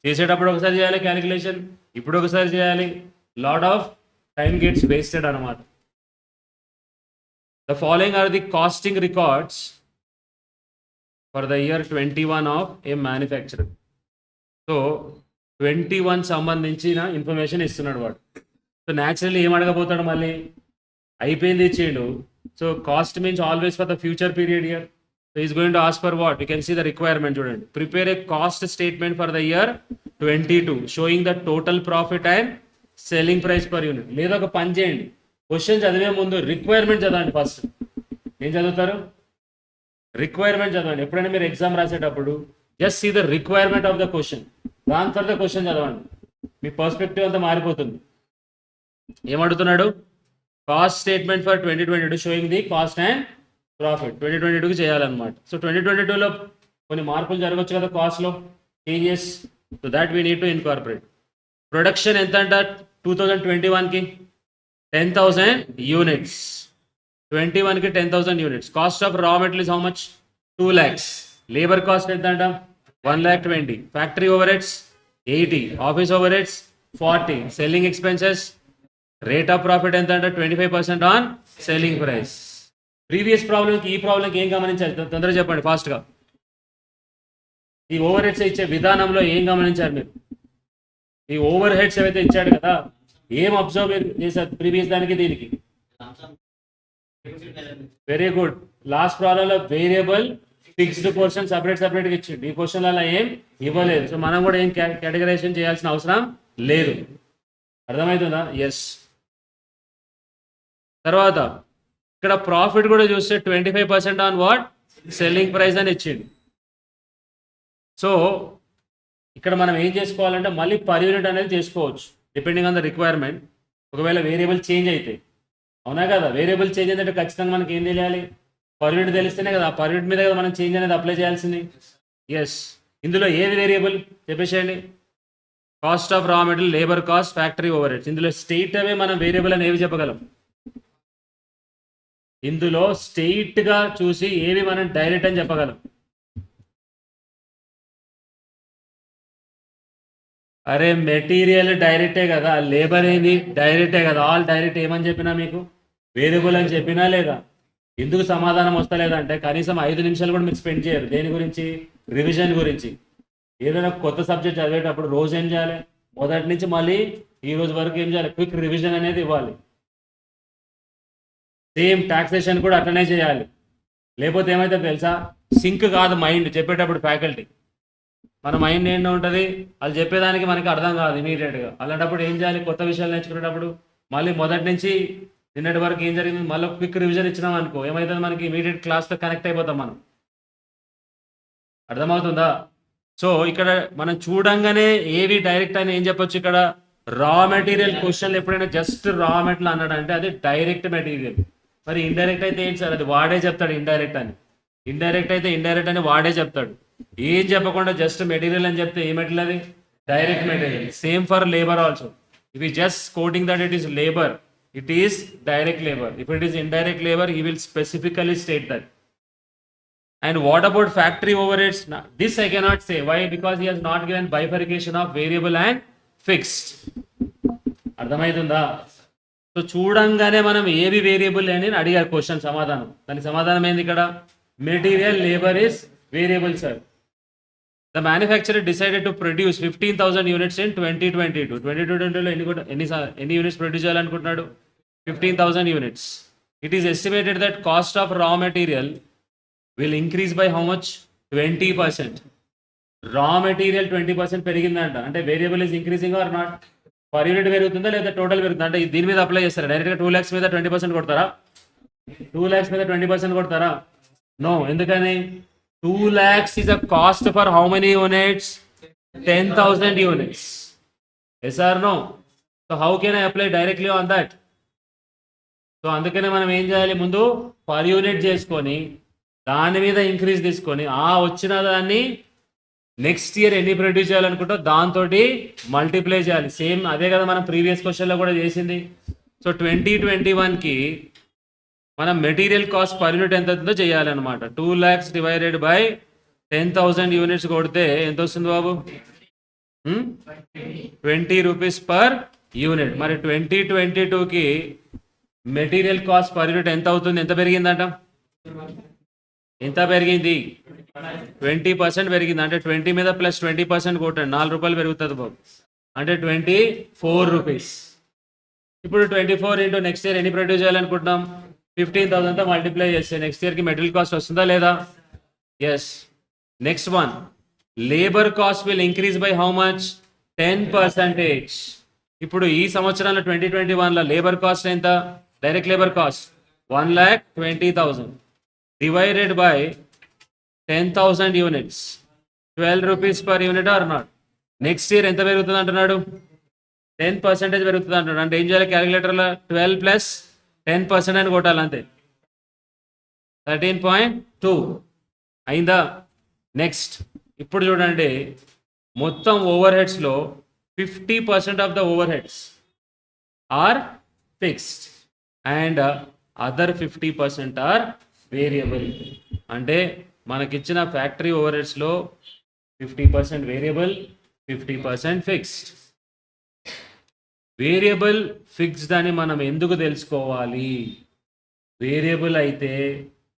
చేసేటప్పుడు ఒకసారి చేయాలి క్యాలిక్యులేషన్, ఇప్పుడు ఒకసారి చేయాలి, lot of time gets wasted అనమాట. The following are the costing records for the year 21 of a manufacturer. So 21 సంబంధించిన ఇన్ఫర్మేషన్ ఇస్తున్నాడు వాడు. సో న్యాచురల్లీ ఏం అడగబోతాడు? మళ్ళీ అయిపోయింది ఇచ్చేయండు. So cost means always for the future period year. So is going to ask for what? You can see the requirement. చూడండి, prepare a cost statement for the year 22 showing the total profit and selling price per unit. లేదా ఒక పని చేయండి, question చదివే ముందు requirement చదవండి. First ఏం చదువుతారు? రిక్వైర్మెంట్ చదవండి. ఎప్పుడైనా మీరు ఎగ్జామ్ రాసేటప్పుడు just see the requirement of the question, దాని తర్వాత క్వశ్చన్ చదవండి. మీ పర్స్పెక్టివ్ అంతా మారిపోతుంది. ఏమడుగుతున్నాడు? Cost statement for 2022 showing the cost and profit 2022కి చేయాలన్నమాట. సో 2022లో కొన్ని మార్పులు జరగవచ్చు కదా, కాస్ట్లో changes. So that we need to incorporate. Production ఎంత అంట 2021కి? 10,000 units. 21కి 10,000 units. Cost of raw material how much? 2 lakhs. Labour cost ఎంత అంట? 1,20,000. Factory over heads 80. Office over heads 40. Selling expenses, rate of profit ఎంత అంట? 25% ఆన్ సెల్లింగ్ ప్రైస్. ప్రీవియస్ ప్రాబ్లంకి ఈ ప్రాబ్లంకి ఏం గమనించారు? తొందరగా చెప్పండి ఫాస్ట్గా. ఈ ఓవర్ హెడ్స్ ఇచ్చే విధానంలో ఏం గమనించారు మీరు? ఈ ఓవర్ హెడ్స్ ఏవైతే ఇచ్చాడు కదా, ఏం అబ్జర్వ్ చేశారు ప్రీవియస్ దానికి దీనికి? Very good. లాస్ట్ ప్రాబ్లంలో వేరియబుల్ ఫిక్స్డ్ పోర్షన్ సపరేట్గా ఇచ్చిండు. ఈ క్వశ్చన్లలో ఏం ఇవ్వలేదు. సో మనం కూడా ఏం కేటగరైజేషన్ చేయాల్సిన అవసరం లేదు. అర్థమవుతుందా? ఎస్. తర్వాత ఇక్కడ ప్రాఫిట్ కూడా చూస్తే 25% ఆన్ వాట్? సెల్లింగ్ ప్రైస్ అని ఇచ్చిండు. సో ఇక్కడ మనం ఏం చేసుకోవాలంటే మళ్ళీ పర్ యూనిట్ అనేది చేసుకోవచ్చు డిపెండింగ్ ఆన్ ద రిక్వైర్మెంట్. ఒకవేళ వేరియబుల్ చేంజ్ అయితే, అవునా కదా? వేరియబుల్ చేంజ్ అయితే ఖచ్చితంగా మనకి ఏం తెలియాలి? పర్ యూనిట్ తెలిస్తేనే కదా, ఆ పర్ యూనిట్ మీద కదా మనం చేంజ్ అనేది అప్లై చేయాల్సింది. ఎస్. ఇందులో ఏది వేరియబుల్ చెప్పేసేయండి? Cost of raw material, labour cost, factory overheads. ఇందులో స్టేట్ అవే మనం వేరియబుల్ అని ఏవి చెప్పగలం? ఇందులో స్టేట్గా చూసి ఏవి మనం డైరెక్ట్ అని చెప్పగలం? అరే మెటీరియల్ డైరెక్టే కదా, లేబర్ ఏంది డైరెక్టే కదా, ఆల్ డైరెక్ట్. ఏమని చెప్పినా మీకు? వేరియబుల్ అని చెప్పినా లేదా? ఎందుకు సమాధానం వస్తలేదంటే కనీసం 5 నిమిషాలు కూడా మీరు స్పెండ్ చేయరు. దేని గురించి? రివిజన్ గురించి. ఏదైనా కొత్త సబ్జెక్ట్ చదివేటప్పుడు రోజు ఏం చేయాలి? మొదటి నుంచి మళ్ళీ ఈ రోజు వరకు ఏం చేయాలి? క్విక్ రివిజన్ అనేది ఇవ్వాలి. సేమ్ టాక్సేషన్ కూడా అట్లనే చేయాలి. లేకపోతే ఏమైతే తెలుసా? సింక్ కాదు మైండ్ చెప్పేటప్పుడు ఫ్యాకల్టీ. మన మైండ్ ఏంటో ఉంటుంది, వాళ్ళు చెప్పేదానికి మనకి అర్థం కాదు ఇమీడియట్గా. అలాంటప్పుడు ఏం చేయాలి? కొత్త విషయాలు నేర్చుకునేటప్పుడు మళ్ళీ మొదటి నుంచి నిన్నటి వరకు ఏం జరిగింది మళ్ళీ క్విక్ రివిజన్ ఇచ్చినాం అనుకో, ఏమవుతుంది? మనకి ఇమీడియట్ క్లాస్తో కనెక్ట్ అయిపోతాం మనం. అర్థమవుతుందా? సో ఇక్కడ మనం చూడంగానే ఏవి డైరెక్ట్ అని ఏం చెప్పొచ్చు? ఇక్కడ రా మెటీరియల్ క్వశ్చన్లు ఎప్పుడైనా జస్ట్ రా మెటీరియల్ అన్నాడు అంటే అది డైరెక్ట్ మెటీరియల్. మరి ఇండైరెక్ట్ అయితే ఏంటి సార్? అది వాడే చెప్తాడు ఇండైరెక్ట్ అని. ఇండైరెక్ట్ అయితే ఇండైరెక్ట్ అని వాడే చెప్తాడు. ఏం చెప్పకుండా జస్ట్ మెటీరియల్ అని చెప్తే ఏ మెటీరియల్ అది? Direct material. Same for labour also. If he just quoting that it is labour, it is direct labor. If it is indirect labor, he will specifically state that. And what about factory overheads? Now, this I cannot say. Why? Because he has not given bifurcation of variable and fixed. అర్థమవుతుందా? So చూడంగానే మనం ఏవి variable అని అడిగారు question సమాధానం. దానికి సమాధానం ఏంది ఇక్కడ? Material labour is variable sir. The manufacturer decided to produce 15,000 units in 2022. 2022 లో ఎన్ని units produce చేయాలనుకుంటున్నాడు? 15,000 units. It is estimated that cost of raw material will increase by how much? 20%. Raw material 20% పెరిగిందంట. అంటే variable is increasing or not? Per unit పెరుగుతుందా లేదా total పెరుగుతుందా? అంటే దీని మీద అప్లై చేస్తారా? డైరెక్ట్గా 2 lakhs మీద 20% కొడతారా? 2 lakhs మీద 20% కొడతారా? నో. ఎందుకని? 2 lakhs is a cost for how many units? 10,000 units. Yes or no? So how can I apply directly on that? So అందుకనే మనం ఏం చేయాలి? ముందు పర్ యూనిట్ చేసుకొని దాని మీద ఇంక్రీజ్ తీసుకొని ఆ వచ్చిన దాన్ని నెక్స్ట్ ఇయర్ ఎన్ని ప్రొడ్యూస్ చేయాలనుకుంటా దాంతో మల్టిప్లై చేయాలి. సేమ్ అదే కదా మనం ప్రీవియస్ క్వశ్చన్లో కూడా చేసింది. సో 2021కి మనం మెటీరియల్ కాస్ట్ పర్ యూనిట్ ఎంత అవుతుందో చేయాలన్నమాట. 2 lakhs డివైడెడ్ బై 10,000 యూనిట్స్ కొడితే ఎంత వస్తుంది బాబు? 20 రూపీస్ పర్ యూనిట్. మరి 2022కి మెటీరియల్ కాస్ట్ పర్ యూనిట్ ఎంత అవుతుంది? ఎంత పెరిగిందంట? ఎంత పెరిగింది? 20% పెరిగింది. అంటే 20 మీద ప్లస్ 20% కొట్టండి, 4 రూపాయలు పెరుగుతుంది బాబు. అంటే 24 రూపీస్. ఇప్పుడు 24 ఇంటూ నెక్స్ట్ ఇయర్ ఎన్ని ప్రొడ్యూస్ చేయాలనుకుంటున్నాం? 15,000తో మల్టిప్లై చేస్తే నెక్స్ట్ ఇయర్కి మెటీరియల్ కాస్ట్ వస్తుందా లేదా? Yes. Next one, labour cost will increase by how much? 10%. ఇప్పుడు ఈ సంవత్సరంలో 2021లో లేబర్ కాస్ట్ ఎంత? Direct labour cost 1,20,000 divided by 10,000 units, 12 rupees per unit or not? Next year ఎంత పెరుగుతుంది అంటున్నాడు? 10% పెరుగుతుంది అంటున్నాడు. అంటే ఏం చేయాలి? క్యాలిక్యులేటర్లో 12 ప్లస్ 10% అని కొట్టాలి, అంతే. 13.2 అయిందా? నెక్స్ట్ ఇప్పుడు చూడండి, మొత్తం ఓవర్ హెడ్స్లో 50% of the overheads are fixed and other 50% are variable. అంటే మనకిచ్చిన ఫ్యాక్టరీ ఓవర్ హెడ్స్లో 50% వేరియబుల్, 50% ఫిక్స్డ్. వేరియబుల్ ఫిక్స్డ్ అని మనం ఎందుకు తెలుసుకోవాలి? వేరియబుల్ అయితే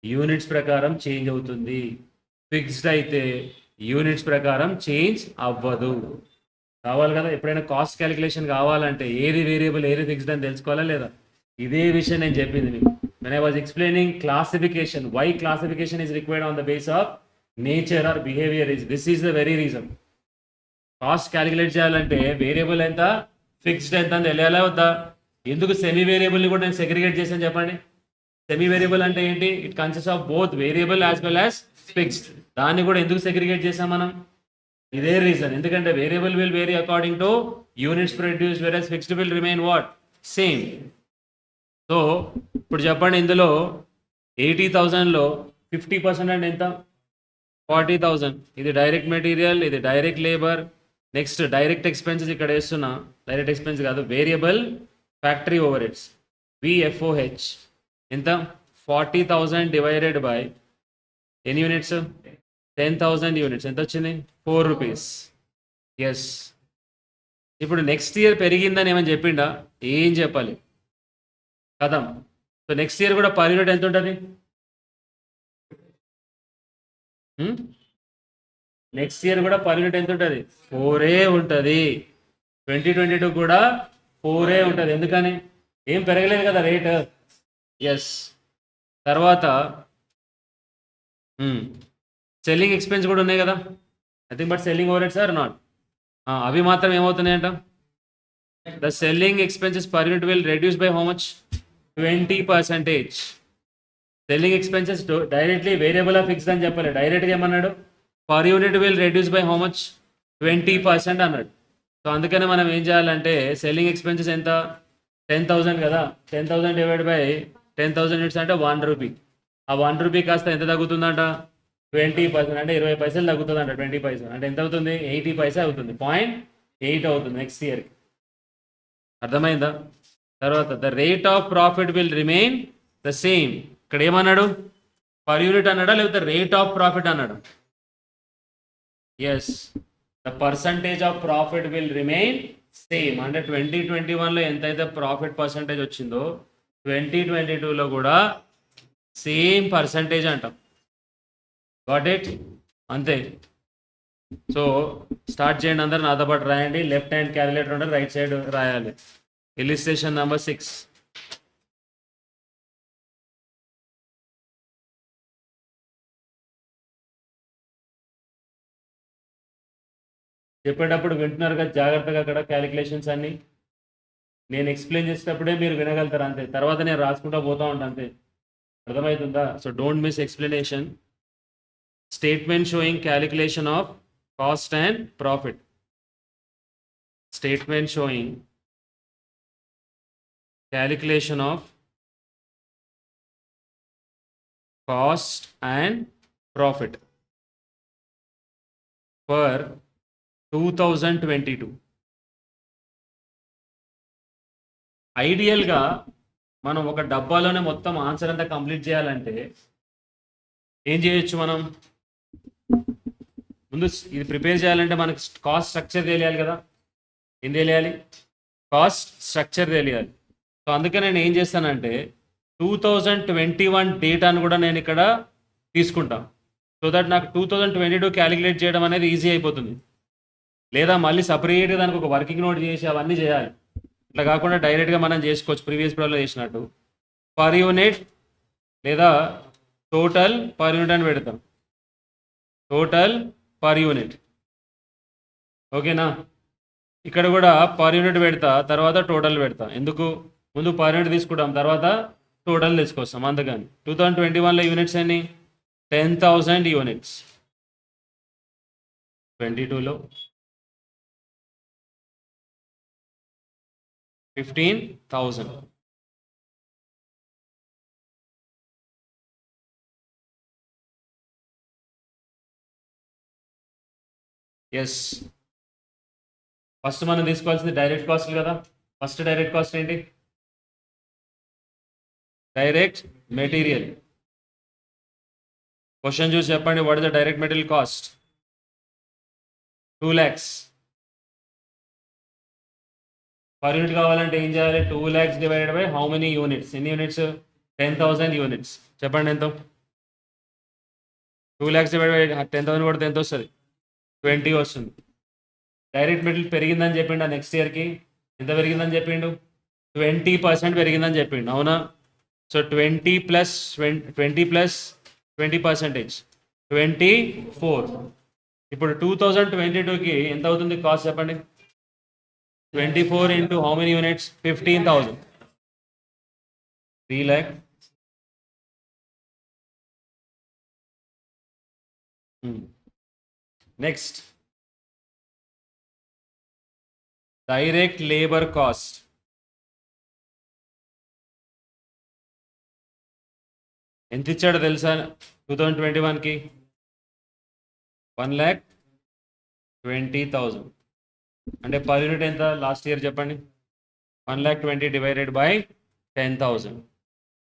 యూనిట్స్ ప్రకారం చేంజ్ అవుతుంది, ఫిక్స్డ్ అయితే యూనిట్స్ ప్రకారం చేంజ్ అవ్వదు. కావాలి కదా? ఎప్పుడైనా కాస్ట్ క్యాలిక్యులేషన్ కావాలంటే ఏది వేరియబుల్ ఏది ఫిక్స్డ్ అని తెలుసుకోవాలా లేదా? ఇదే విషయం నేను చెప్పింది మీకు when I was explaining classification, why classification is required on the basis of nature or behavior is this is the very reason. Cost calculate చేయాలంటే వేరియబుల్ ఎంత ఫిక్స్డ్ ఎంత అని తెలియాలా వద్దా? ఎందుకు సెమీ వేరియబుల్ని కూడా నేను సెగ్రిగేట్ చేశాను చెప్పండి. సెమీ వేరియబుల్ అంటే ఏంటి? It consist of both variable as well as fixed. దాన్ని కూడా ఎందుకు సెగ్రిగేట్ చేసాం మనం? ఇదే రీజన్. ఎందుకంటే variable will vary according to units produce, versus fixed will remain what? Same. So ఇప్పుడు చెప్పండి, ఇందులో 80,000లో 50% అంటే ఎంత? 40,000. ఇది డైరెక్ట్ మెటీరియల్, ఇది direct labour. Next direct expenses ఇక్కడ వేస్తున్నా, డైరెక్ట్ ఎక్స్పెన్స్ కాదు, variable factory overheads VFOH ఎంత? 40,000 డివైడెడ్ బై ఎన్ని యూనిట్స్? 10,000 యూనిట్స్. ఎంత వచ్చింది? 4 రూపీస్. ఎస్. ఇప్పుడు నెక్స్ట్ ఇయర్ పెరిగిందని ఏమని చెప్పిండా? ఏం చెప్పాలి కదా? సో నెక్స్ట్ ఇయర్ కూడా పర్ యూనిట్ ఎంత ఉంటుంది? నెక్స్ట్ ఇయర్ కూడా పర్ యూనిట్ ఎంత ఉంటుంది? 4 ఉంటుంది. 2022 కూడా 4 ఉంటుంది. ఎందుకని? ఏం పెరగలేదు కదా రేట్. ఎస్. తర్వాత సెల్లింగ్ ఎక్స్పెన్స్ కూడా ఉన్నాయి కదా. Nothing but selling overheads are not? అవి మాత్రం ఏమవుతున్నాయంట? The selling expenses per unit will reduce by how much? 20%. Selling expenses directly variable of fixed అని చెప్పాలి. డైరెక్ట్గా ఏమన్నాడు? Per unit will reduce by how much? 20% అన్నాడు. సో అందుకనే మనం ఏం చేయాలంటే సెల్లింగ్ ఎక్స్పెన్సెస్ ఎంత? 10,000 కదా. 10,000 డివైడ్ బై 10,000 యూనిట్స్ అంటే 1 రూపీ. ఆ 1 రూపీ కాస్త ఎంత తగ్గుతుందంట 20%, అంటే 20 పైసలు తగ్గుతుందంట. 20 పైసలు అంటే ఎంత అవుతుంది 80 పైసా అవుతుంది. 0.8 అవుతుంది నెక్స్ట్ ఇయర్కి. అర్థమైందా? తర్వాత the rate of profit will remain the same. ఇక్కడ ఏమన్నాడు, పర్ యూనిట్ అన్నాడా లేకపోతే రేట్ ఆఫ్ ప్రాఫిట్ అన్నాడు? Yes, the percentage of profit will remain same. అంటే 2021లో ఎంతైతే ప్రాఫిట్ పర్సంటేజ్ వచ్చిందో 2022లో కూడా సేమ్ పర్సంటేజ్ అంటాం. Got it? అంతే. సో స్టార్ట్ చేయండి అందరు, నాతో పాటు రాయండి. లెఫ్ట్ హ్యాండ్ క్యాలిక్యులేటర్ ఉంటుంది, రైట్ సైడ్ రాయాలి. Illustration number 6. చెప్పేటప్పుడు వింటున్నారు కదా జాగ్రత్తగా, అక్కడ క్యాలిక్యులేషన్స్ అన్ని నేను ఎక్స్ప్లెయిన్ చేసేటప్పుడే మీరు వినగలుగుతారు అంతే, తర్వాత నేను రాసుకుంటా పోతా ఉంటాను అంతే. అర్థమవుతుందా? So don't miss explanation. Statement sowing calculation of cost and profit. Statement showing calculation of cost and profit for 2022. ఐడియల్గా మనం ఒక డబ్బాలోనే మొత్తం ఆన్సర్ అంతా కంప్లీట్ చేయాలంటే ఏం చేయొచ్చు? మనం ముందు ఇది ప్రిపేర్ చేయాలంటే మనకు కాస్ట్ స్ట్రక్చర్ తెలియాలి కదా. ఏం తెలియాలి? కాస్ట్ స్ట్రక్చర్ తెలియాలి. సో అందుకే నేను ఏం చేస్తానంటే 2021 డేటాను కూడా నేను ఇక్కడ తీసుకుంటాను. సో దట్ నాకు 2022 క్యాలిక్యులేట్ చేయడం అనేది ఈజీ అయిపోతుంది. లేదా మళ్ళీ సపరేట్గా దానికి ఒక వర్కింగ్ నోట్ చేసి అవన్నీ చేయాలి. ఇట్లా కాకుండా డైరెక్ట్గా మనం చేసుకోవచ్చు ప్రీవియస్ ప్రాబ్లం చేసినట్టు. పర్ యూనిట్ లేదా టోటల్ పర్ యూనిట్ అని పెడతాం. Total per unit. ఓకేనా? ఇక్కడ కూడా పర్ యూనిట్ పెడతా, తర్వాత టోటల్ పెడతా. ఎందుకు? ముందు పర్ యూనిట్ తీసుకుంటాం, తర్వాత టోటల్ తీసుకొస్తాం. అందుకని 2021లో యూనిట్స్ ఎన్ని? 10,000 యూనిట్స్. 22లో 15,000. ఎస్, ఫస్ట్ మనం తీసుకోవాల్సింది డైరెక్ట్ కాస్ట్ కదా. ఫస్ట్ డైరెక్ట్ కాస్ట్ ఏంటి? Direct material. క్వశ్చన్ చూసి చెప్పండి, what is the direct material cost? 2 lakhs. Per unit కావాలంటే ఏం చేయాలి? 2 lakhs divided by how many units? ఎన్ని యూనిట్స్? 10,000 యూనిట్స్. చెప్పండి ఎంత? 2 lakhs డివైడ్ బై 10,000 కొడితే ఎంత వస్తుంది? 20 వస్తుంది. డైరెక్ట్ మెటీరియల్ పెరిగిందని చెప్పిండు నెక్స్ట్ ఇయర్కి. ఎంత పెరిగిందని చెప్పిండు? 20% పెరిగిందని చెప్పిండు, అవునా? So 20 plus 20%, 24. ఇప్పుడు 2022కి ఎంత అవుతుంది కాస్ట్ చెప్పండి? 24 into how many units? 15,000. 3 lakh. Next direct labour cost. ఎంత ఇచ్చాడో తెలుసా 2021కి? 1,20,000. అంటే పర్ యూనిట్ ఎంత లాస్ట్ ఇయర్ చెప్పండి? 1,20,000 డివైడెడ్ బై 10,000,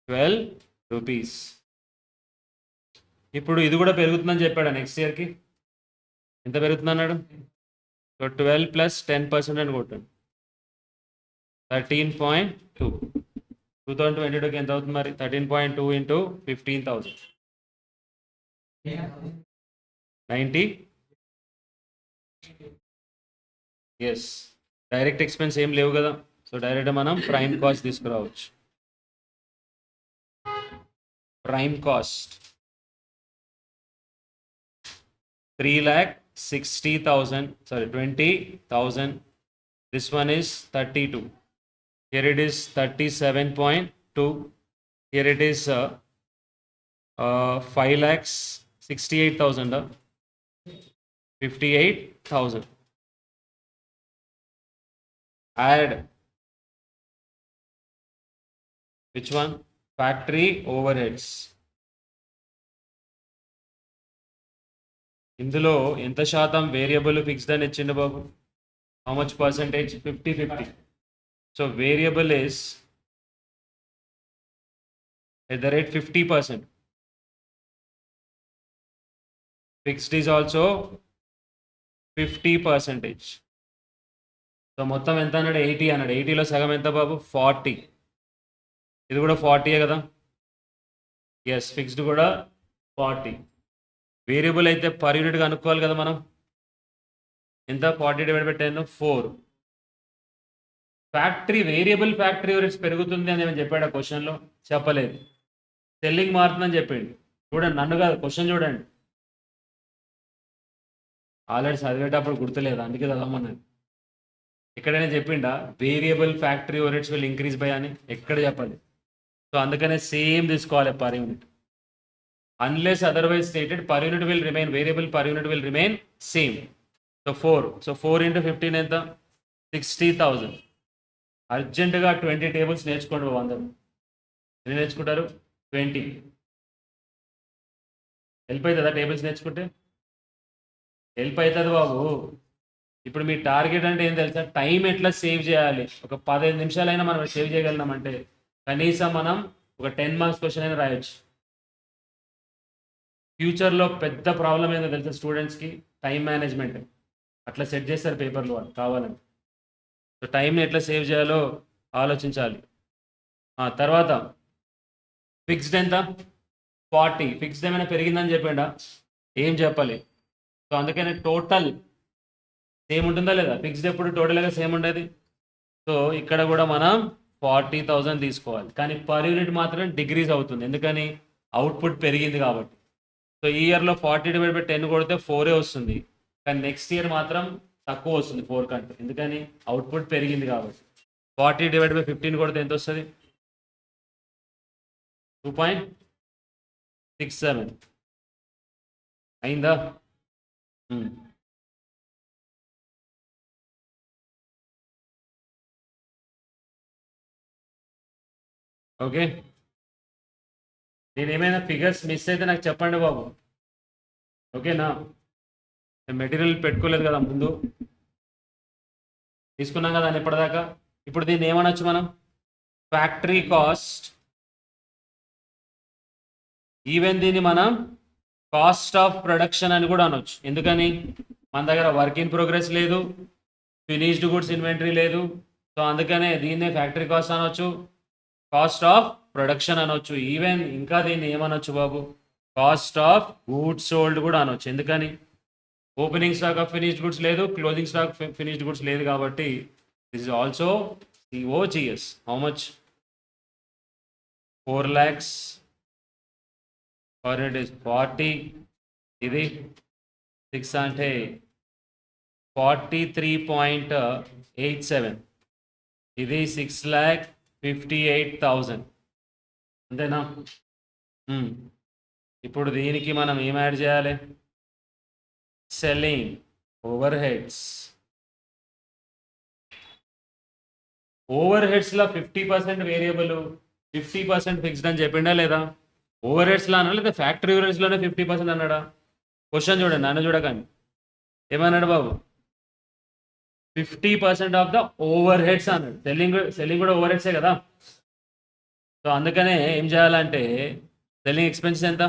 12 రూపీస్. ఇప్పుడు ఇది కూడా పెరుగుతుందని చెప్పాడు నెక్స్ట్ ఇయర్కి. ఎంత పెరుగుతుంది అన్నాడు? సో 12 ప్లస్ 10% అని కొట్టాడు, 13.2. 2022కి ఎంత అవుతుంది మరి? 13.2 ఇంటూ 15,000, 90. ఎస్, డైరెక్ట్ ఎక్స్పెన్స్ ఏం లేవు కదా. సో డైరెక్ట్ మనం ప్రైమ్ కాస్ట్ తీసుకురావచ్చు. Prime cost 3,60,000, sorry 20,000. This one is 32. Here it is 37.2. Here it is 5,68,000. 58,000. Add which one? Factory overheads. ఇందులో ఎంత శాతం వేరియబుల్ ఫిక్స్డ్ అని ఇచ్చిండు బాబు? How much percentage? 50-50. So variable is at the rate 50%. Fixed is also 50%. So మొత్తం ఎంత అన్నాడు? 80 అన్నాడు. 80లో సగం ఎంత బాబు? 40. ఇది కూడా 40 కదా? ఎస్, ఫిక్స్డ్ కూడా 40. వేరియబుల్ అయితే పర్ యూనిట్గా అనుకోవాలి కదా మనం. ఎంత? 40 divide by 10, 4. Factory variable factory rates పెరుగుతుంది అని ఏమైనా చెప్పాడు ఆ క్వశ్చన్లో? చెప్పలేదు. సెల్లింగ్ మారుతుందని చెప్పిండు. చూడండి, నన్ను కాదు, క్వశ్చన్ చూడండి. ఆల్రెడీ చదివేటప్పుడు గుర్తులేదు, అందుకే చదవమన్నాను. ఎక్కడైనా చెప్పిండా variable factory rates will increase by అని? ఎక్కడ చెప్పాలి. సో అందుకనే సేమ్ తీసుకోవాలి per unit. Unless otherwise stated per unit will remain variable, per unit will remain same. So 4. So 4 × 15 ఎంత? 60,000. అర్జెంటుగా 20 టేబుల్స్ నేర్చుకోండి బాబు అందరూ. ఎన్ని నేర్చుకుంటారు? 20. హెల్ప్ అవుతుందా టేబుల్స్ నేర్చుకుంటే? హెల్ప్ అవుతుంది బాబు. ఇప్పుడు మీ టార్గెట్ అంటే ఏం తెలుసా? టైం ఎట్లా సేవ్ చేయాలి. ఒక 15 నిమిషాలైనా మనం సేవ్ చేయగలిగినామంటే కనీసం మనం ఒక 10 మార్క్స్ క్వశ్చన్ అయినా రాయొచ్చు. ఫ్యూచర్లో పెద్ద ప్రాబ్లం ఏందో తెలుసా స్టూడెంట్స్కి? Time management. అట్లా సెట్ చేస్తారు పేపర్లు వాళ్ళు కావాలని. సో టైంని ఎట్లా సేవ్ చేయాలో ఆలోచించాలి. తర్వాత ఫిక్స్డ్ ఎంత? 40. ఫిక్స్డ్ ఏమైనా పెరిగిందని చెప్పిండా? ఏం చెప్పాలి. సో అందుకని టోటల్ సేమ్ ఉంటుందా లేదా? ఫిక్స్డ్ ఎప్పుడు టోటల్గా సేమ్ ఉండేది. సో ఇక్కడ కూడా మనం 40,000 తీసుకోవాలి. కానీ పర్ యూనిట్ మాత్రం డిగ్రీస్ అవుతుంది. ఎందుకని? అవుట్పుట్ పెరిగింది కాబట్టి. సో ఈ ఇయర్లో 40 డివైడ్ బై 10 కొడితే 4 వస్తుంది. కానీ నెక్స్ట్ ఇయర్ మాత్రం తక్కువ వస్తుంది 4 కంటే. ఎందుకని? అవుట్పుట్ పెరిగింది కాబట్టి. 40 డివైడ్ బై 15 కొడితే ఎంత వస్తుంది? 2.67 అయిందా? ఓకే, నేను ఏమైనా ఫిగర్స్ మిస్ అయితే నాకు చెప్పండి బాబు. ఓకేనా? మెటీరియల్ పెట్టుకోలేదు కదా ముందు, తీసుకున్నాం కదా ఇప్పటిదాకా. ఇప్పుడు దీన్ని ఏమనొచ్చు మనం? Factory cost. ఈవెన్ దీన్ని మనం కాస్ట్ ఆఫ్ ప్రొడక్షన్ అని కూడా అనొచ్చు. ఎందుకని? మన దగ్గర వర్క్ ఇన్ ప్రోగ్రెస్ లేదు, ఫినిష్డ్ గుడ్స్ ఇన్వెంటరీ లేదు. సో అందుకనే దీన్నే ఫ్యాక్టరీ కాస్ట్ అనొచ్చు, కాస్ట్ ఆఫ్ ప్రొడక్షన్ అనొచ్చు. ఈవెన్ ఇంకా దీన్ని ఏమనొచ్చు బాబు? కాస్ట్ ఆఫ్ గూడ్స్ సోల్డ్ కూడా అనొచ్చు. ఎందుకని? Opening stock of finished goods లేదు, క్లోజింగ్ స్టాక్ ఫినిష్డ్ గుడ్స్ లేదు కాబట్టి this is also COGS. How much? 4 lakhs. or it is 40. ఇది 6 అంటే 43.87. ఇది 6,58,000. అంతేనా? ఇప్పుడు దీనికి మనం ఏం యాడ్ చేయాలి? Selling overheads. ఓవర్ హెడ్స్లో 50% వేరియబుల్, 50% ఫిక్స్డ్ అని చెప్పిండా లేదా? ఓవర్ హెడ్స్లో అన్నా లేదా ఫ్యాక్టరీ ఓవర్ హెడ్స్లోనే 50% అన్నాడా? క్వశ్చన్ చూడండి, నన్ను చూడకండి. ఏమన్నాడు బాబు? 50% ఆఫ్ ద ఓవర్ హెడ్స్ అన్నాడు. సెల్లింగ్ కూడా ఓవర్ హెడ్సే కదా. సో అందుకనే ఏం చేయాలంటే సెల్లింగ్ ఎక్స్పెన్సెస్ ఎంత?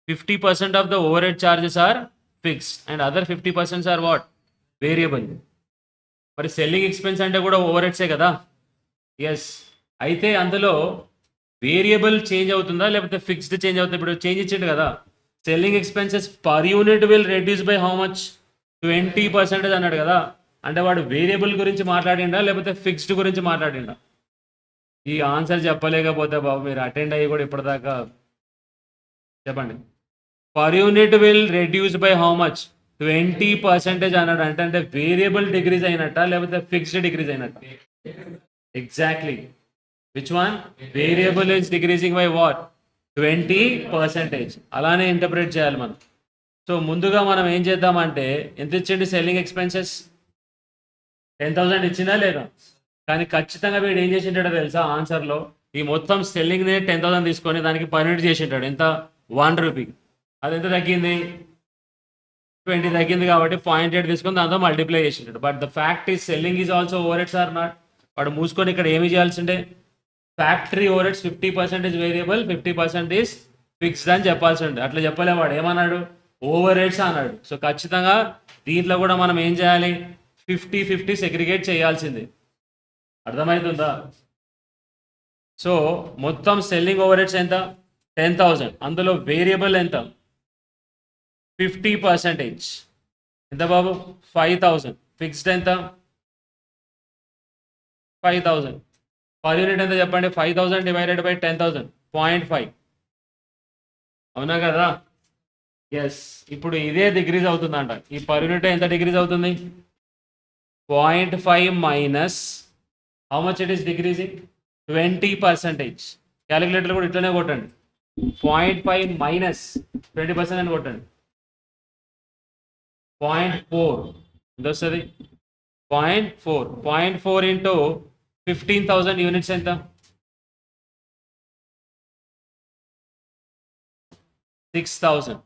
50% of the overhead charges are fixed and other 50% are what? Variable. మరి సెల్లింగ్ ఎక్స్పెన్స్ అంటే కూడా ఓవర్ హెడ్సే కదా. ఎస్, అయితే అందులో వేరియబుల్ చేంజ్ అవుతుందా లేకపోతే ఫిక్స్డ్ చేంజ్ అవుతుందా? ఇప్పుడు చేంజ్ ఇచ్చిండు కదా. Selling expenses per unit will reduce by how much? 20% అన్నాడు కదా. అంటే వాడు వేరియబుల్ గురించి మాట్లాడిండా లేకపోతే ఫిక్స్డ్ గురించి మాట్లాడిండా? ఈ ఆన్సర్ చెప్పలేకపోతే బాబు మీరు అటెండ్ అయ్యి కూడా ఇప్పటిదాకా చెప్పండి. Per unit will reduce by how much? 20% అన్నాడు. అంటే వేరియబుల్ డిక్రీజ్ అయినట్ట లేకపోతే ఫిక్స్డ్ డిక్రీజ్ అయినట్ట? Exactly. Which one? Variable is decreasing by what? 20%. అలానే ఇంటర్ప్రిట్ చేయాలి మనం. సో ముందుగా మనం ఏం చేద్దామంటే ఎంత ఇచ్చిండు సెల్లింగ్ ఎక్స్పెన్సెస్? 10,000 ఇచ్చిందా లేదా? కానీ ఖచ్చితంగా వీడు ఏం చేసింటాడో తెలుసా ఆన్సర్లో ఈ మొత్తం సెల్లింగ్ని 10,000 తీసుకొని దానికి పర్ యూనిట్ చేసింటాడు ఎంత 1 రూపీ. అది ఎంత తగ్గింది 20 తగ్గింది కాబట్టి 0.8 తీసుకొని దాంతో మల్టిప్లై చేసింటాడు. But the fact is selling is also overheads are not. వాడు మూసుకొని ఇక్కడ ఏమి చేయాల్సిండే factory overheads 50% variable 50% is fixed అని చెప్పాల్సి ఉండే. అట్లా చెప్పలే వాడు ఏమన్నాడు ఓవర్ హెడ్స్ అన్నాడు. సో ఖచ్చితంగా దీంట్లో కూడా మనం ఏం చేయాలి 50-50 సెగ్రిగేట్ చేయాల్సింది. అర్థమవుతుందా? సో మొత్తం సెల్లింగ్ ఓవర్ హెడ్స్ ఎంత 10,000, అందులో వేరియబుల్ ఎంత 50%. ఎంత బాబు 5,000. ఫిక్స్డ్ ఎంత 5,000. పర్ యూనిట్ ఎంత చెప్పండి 5,000 డివైడెడ్ బై 10,000 0.5. అవునా కదా? ఎస్. ఇప్పుడు ఇదే డిగ్రీస్ అవుతుందంట. ఈ పర్ యూనిట్ ఎంత డిగ్రీస్ అవుతుంది 0.5 minus how much it is decreasing 20%. Calculator కూడా ఇట్లనే కొట్టండి 0.5 మైనస్ 20% అని కొట్టండి 0.4 ఎంత వస్తుంది 0.4 ఇంటూ 15,000 యూనిట్స్ ఎంత 6,000.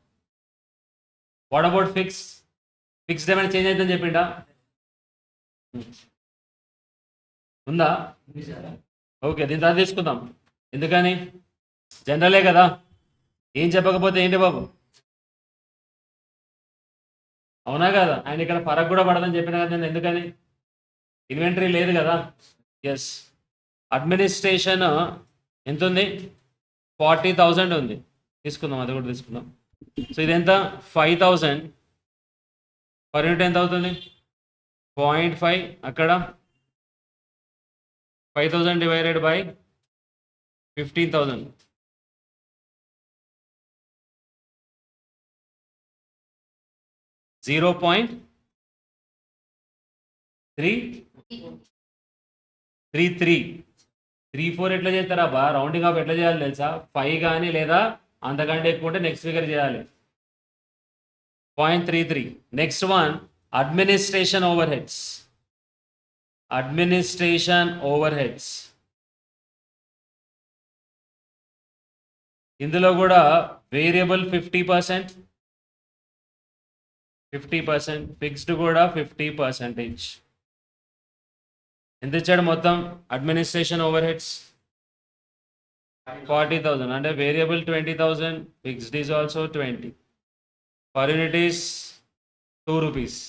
వాట్ అబౌట్ ఫిక్స్డ్ ఏమైనా చేంజ్ అవుతుందని చెప్పిండా ఉందా? ఓకే దీని తర్వాత తీసుకుందాం. ఎందుకని జనరలే కదా, ఏం చెప్పకపోతే ఏంటి బాబు, అవునా కదా? అండ్ ఇక్కడ ఫరక్ కూడా పడదని చెప్పిన కదా నేను. ఎందుకని ఇన్వెంటరీ లేదు కదా. ఎస్. అడ్మినిస్ట్రేషన్ ఎంత ఉంది 40,000 ఉంది. తీసుకుందాం, అది కూడా తీసుకుందాం. సో ఇది ఎంత 5,000. పర్ యూనిట్ ఎంత అవుతుంది 0.5. అక్కడ 5,000 డివైడెడ్ బై 15,000 0.334. ఎట్లా చేస్తారా బా రౌండింగ్ ఆఫ్ ఎట్లా చేయాలి తెలుసా 5 కానీ లేదా అంతకంటే ఎక్కువ ఉంటే నెక్స్ట్ ఫిగర్ చేయాలి 0.33. Next one administration over heads. ఇందులో కూడా వేరియబుల్ 50%, ఫిక్స్డ్ కూడా 50%. ఎంత ఇచ్చాడు మొత్తం అడ్మినిస్ట్రేషన్ ఓవర్ హెడ్స్ 40,000. అంటే variable 20,000, fixed is also 20. Per unit is 2 rupees.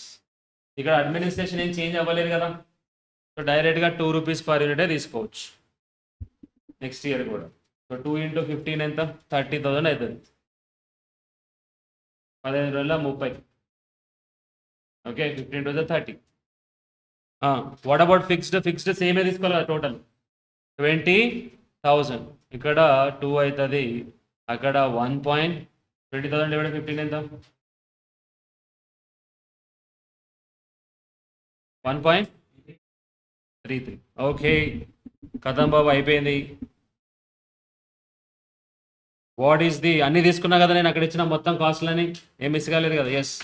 ఇక్కడ అడ్మినిస్ట్రేషన్ ఏం చేంజ్ అవ్వలేదు కదా, సో డైరెక్ట్గా 2 రూపీస్ పర్ యూనిటే తీసుకోవచ్చు నెక్స్ట్ ఇయర్ కూడా. సో 2 ఇంటూ 15 ఎంత 30,000 అవుతుంది. 15 రోజుల 30. ఓకే 15 రోజుల 30. వాట్ అబౌట్ ఫిక్స్డ్ సేమే తీసుకోవాలి కదా టోటల్ 20,000. ఇక్కడ 2 అవుతుంది, అక్కడ 1.20,000 డివైడ్ 15 ఎంత 1.33. ఓకే కథం బాబు అయిపోయింది. వాట్ ఈస్ ది అన్ని తీసుకున్నా కదా నేను అక్కడ ఇచ్చిన మొత్తం కాస్ట్లని ఏం మిస్ కాలేదు కదా. Yes.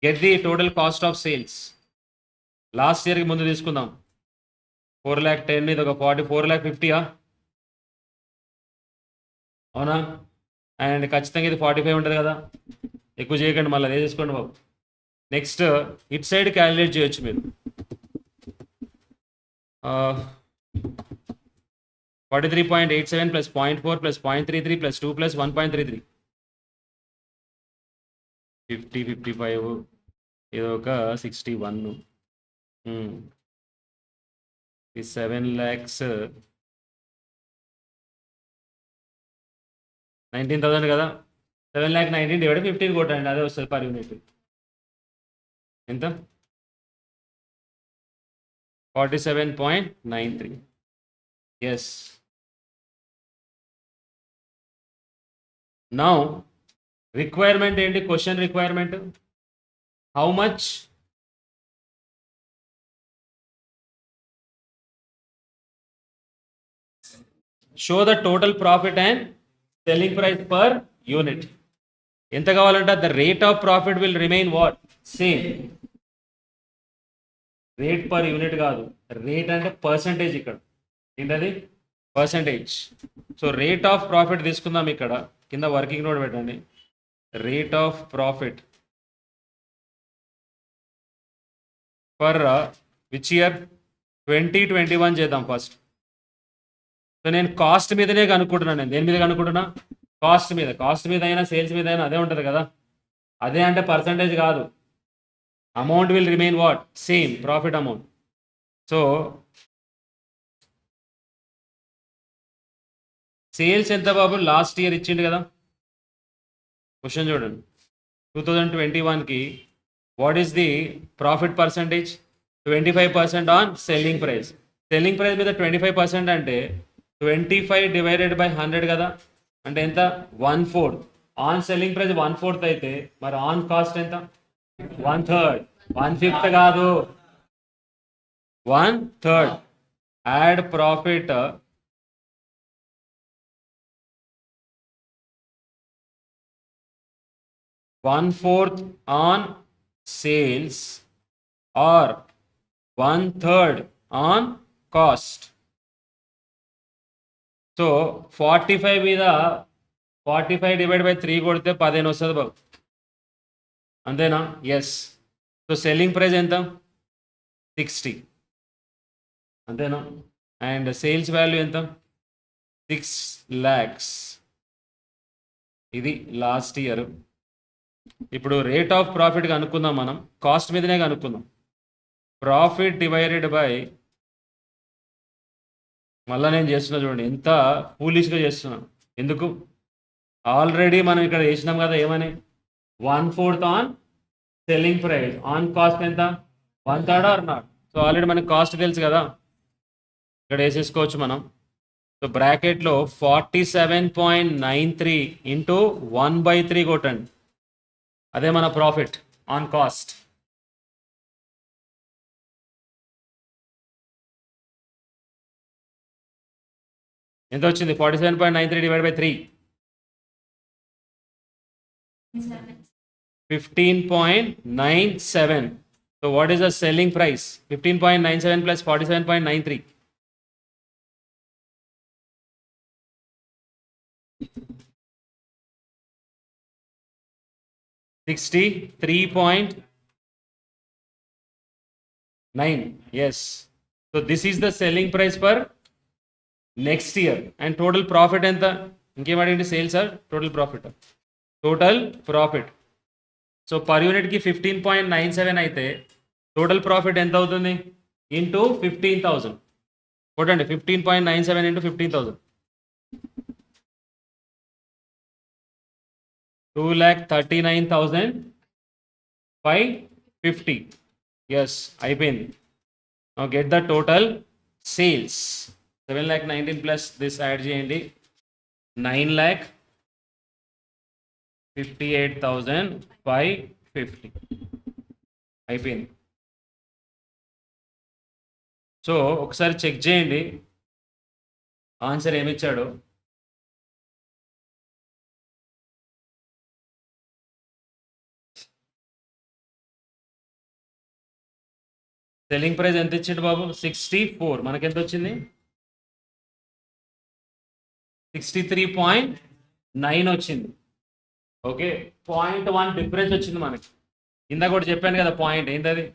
Get the total cost of sales. Last ఇయర్కి ముందు తీసుకుందాం 4,10,000. ఇది ఒక 4,50,000 అవునా? అండ్ ఖచ్చితంగా ఇది 45 ఉంటుంది కదా, ఎక్కువ చేయకండి మళ్ళీ అదే చేసుకోండి బాబు. నెక్స్ట్ ఇట్ సైడ్ క్యాలిక్యులేట్ చేయొచ్చు మీరు 43.87 ప్లస్ 0.4 ప్లస్ 0.33 ప్లస్ 2 ప్లస్ 1.33 50, 55 ఇది ఒక 61. 7,19,000 కదా. 7,19,000 డివైడ్ 15 కొట్టండి, అదే వస్తుంది పర్ యూనిట్ ఎంత 47.93. ఎస్. నౌ రిక్వైర్మెంట్ ఏంటి, question requirement how much show the total profit and selling price per unit. ఎంత కావాలంటే the rate of profit will remain what same. Rate per unit కాదు, రేట్ అంటే percentage ఇక్కడ ఏంటది percentage. So rate of profit తీసుకుందాం, ఇక్కడ కింద working note పెట్టండి. Rate of profit for which year 2021 చేద్దాం ఫస్ట్. సో నేను కాస్ట్ మీదనే కనుక్కుంటున్నాను. నేను దేని మీద కనుక్కుంటున్నా? కాస్ట్ మీద. కాస్ట్ మీద అయినా సేల్స్ మీద అయినా అదే ఉంటుంది కదా. అదే అంటే పర్సంటేజ్ కాదు. Amount will remain what? Same profit amount. So sales ఎంత బాబు? లాస్ట్ ఇయర్ ఇచ్చిండు కదా. క్వశ్చన్ చూడండి, 2021కి what is the profit percentage? 25% on selling price. Selling price మీద 25% అంటే 25 డివైడెడ్ బై 100 కదా, అంటే ఎంత? 1/4. ఆన్ సెల్లింగ్ ప్రైస్ 1/4 అయితే మరి ఆన్ కాస్ట్ ఎంత? 1/3. 1/5 కాదు, 1/3. Add profit 1/4 on sales or 1/3 on cost. So 45 మీద 45 డివైడ్ బై 3 కొడితే 15 వస్తుంది బాబు, అంతేనా? ఎస్. సో సెల్లింగ్ ప్రైస్ ఎంత? 60, అంతేనా? అండ్ సేల్స్ వాల్యూ ఎంత? 6 lakhs. ఇది లాస్ట్ ఇయర్. ఇప్పుడు రేట్ ఆఫ్ ప్రాఫిట్ కనుక్కుందాం మనం. కాస్ట్ మీదనే కనుక్కుందాం. ప్రాఫిట్ డివైడెడ్ బై, మళ్ళీ నేను చేస్తున్నా చూడండి, ఎంత ఫూలిష్గా చేస్తున్నాను. ఎందుకు? ఆల్రెడీ మనం ఇక్కడ చేసినాం కదా, ఏమని? 1/4 on selling price, on cost ఎంత? 1/3 ఆర్ నాట్? సో ఆల్రెడీ మనకి కాస్ట్ తెలుసు కదా, ఇక్కడ వేసేసుకోవచ్చు మనం. సో బ్రాకెట్లో 47.93 ఇంటూ 1/3 కొట్టండి, అదే మన ప్రాఫిట్ ఆన్ కాస్ట్. ఎంత వచ్చింది? 47.93 divide by 3, 15.97. So what is the selling price? 15.97 plus 47.93. 63.9. Yes. So this is the selling price for next year. And total profit enta? ఇంకేం అడిగింది? Sales or total profit? Total profit. So per యూనిట్కి 15.97 అయితే total profit ఎంత అవుతుంది? Into 15,000 కొట్టండి. 15.97 into 15,000, 2,39,550. Yes, అయిపోయింది. Now get the total sales. 7,19,000 plus this add చేయండి, 9,58,550. అయిపోయింది. సో ఒకసారి చెక్ చేయండి ఆన్సర్ ఏమిచ్చాడు. సెల్లింగ్ ప్రైస్ ఎంత ఇచ్చిండు బాబు? 64. మనకెంత వచ్చింది? 63.9 వచ్చింది. ఓకే, 0.1 డిఫరెన్స్ వచ్చింది మనకి. ఇందాక కూడా చెప్పాను కదా పాయింట్, ఏంటది?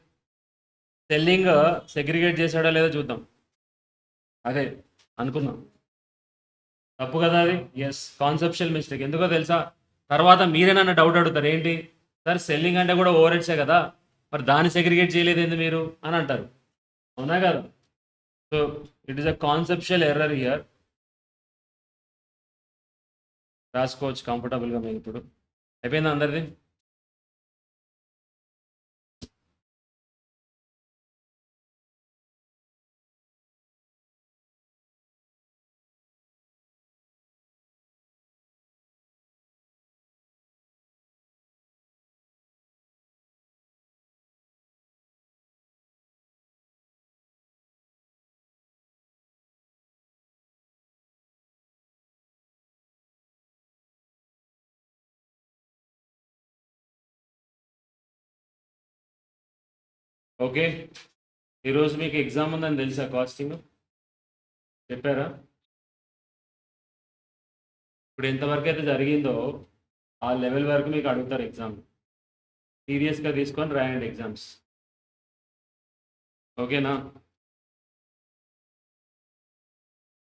సెల్లింగ్ సెగ్రిగేట్ చేశాడో లేదో చూద్దాం. అదే అనుకుందాం. తప్పు కదా అది? Yes, conceptual mistake. ఎందుకో తెలుసా? తర్వాత మీరే నన్ను డౌట్ అడుగుతారు, ఏంటి సార్ సెల్లింగ్ అంటే కూడా ఓవర్ హెడ్సే కదా, మరి దాన్ని సెగ్రిగేట్ చేయలేదు ఏంది మీరు అని అంటారు. అవునా కదా? So it is a conceptual error here. రాసుకోవచ్చు కంఫర్టబుల్గా మీరు. ఇప్పుడు అయిపోయిందా అందరిది? ఓకే, ఈరోజు మీకు ఎగ్జామ్ ఉందని తెలుసా? కాస్టింగ్ చెప్పారా? ఇప్పుడు ఎంతవరకు అయితే జరిగిందో ఆ లెవెల్ వరకు మీకు అడుగుతారు ఎగ్జామ్. సీరియస్గా తీసుకొని రాయండి ఎగ్జామ్స్. ఓకేనా?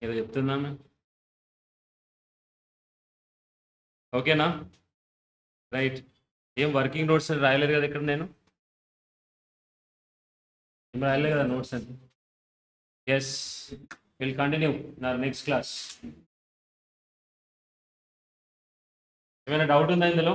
ఏదో చెప్తున్నాను. ఓకేనా? రైట్. ఏం వర్కింగ్ నోట్స్ రాయలేదు కదా ఇక్కడ నేను? ఏం రాయలేదు కదా నోట్స్ అని? ఎస్, విల్ కంటిన్యూ నా నెక్స్ట్ క్లాస్. ఏమైనా డౌట్ ఉందా ఇందులో?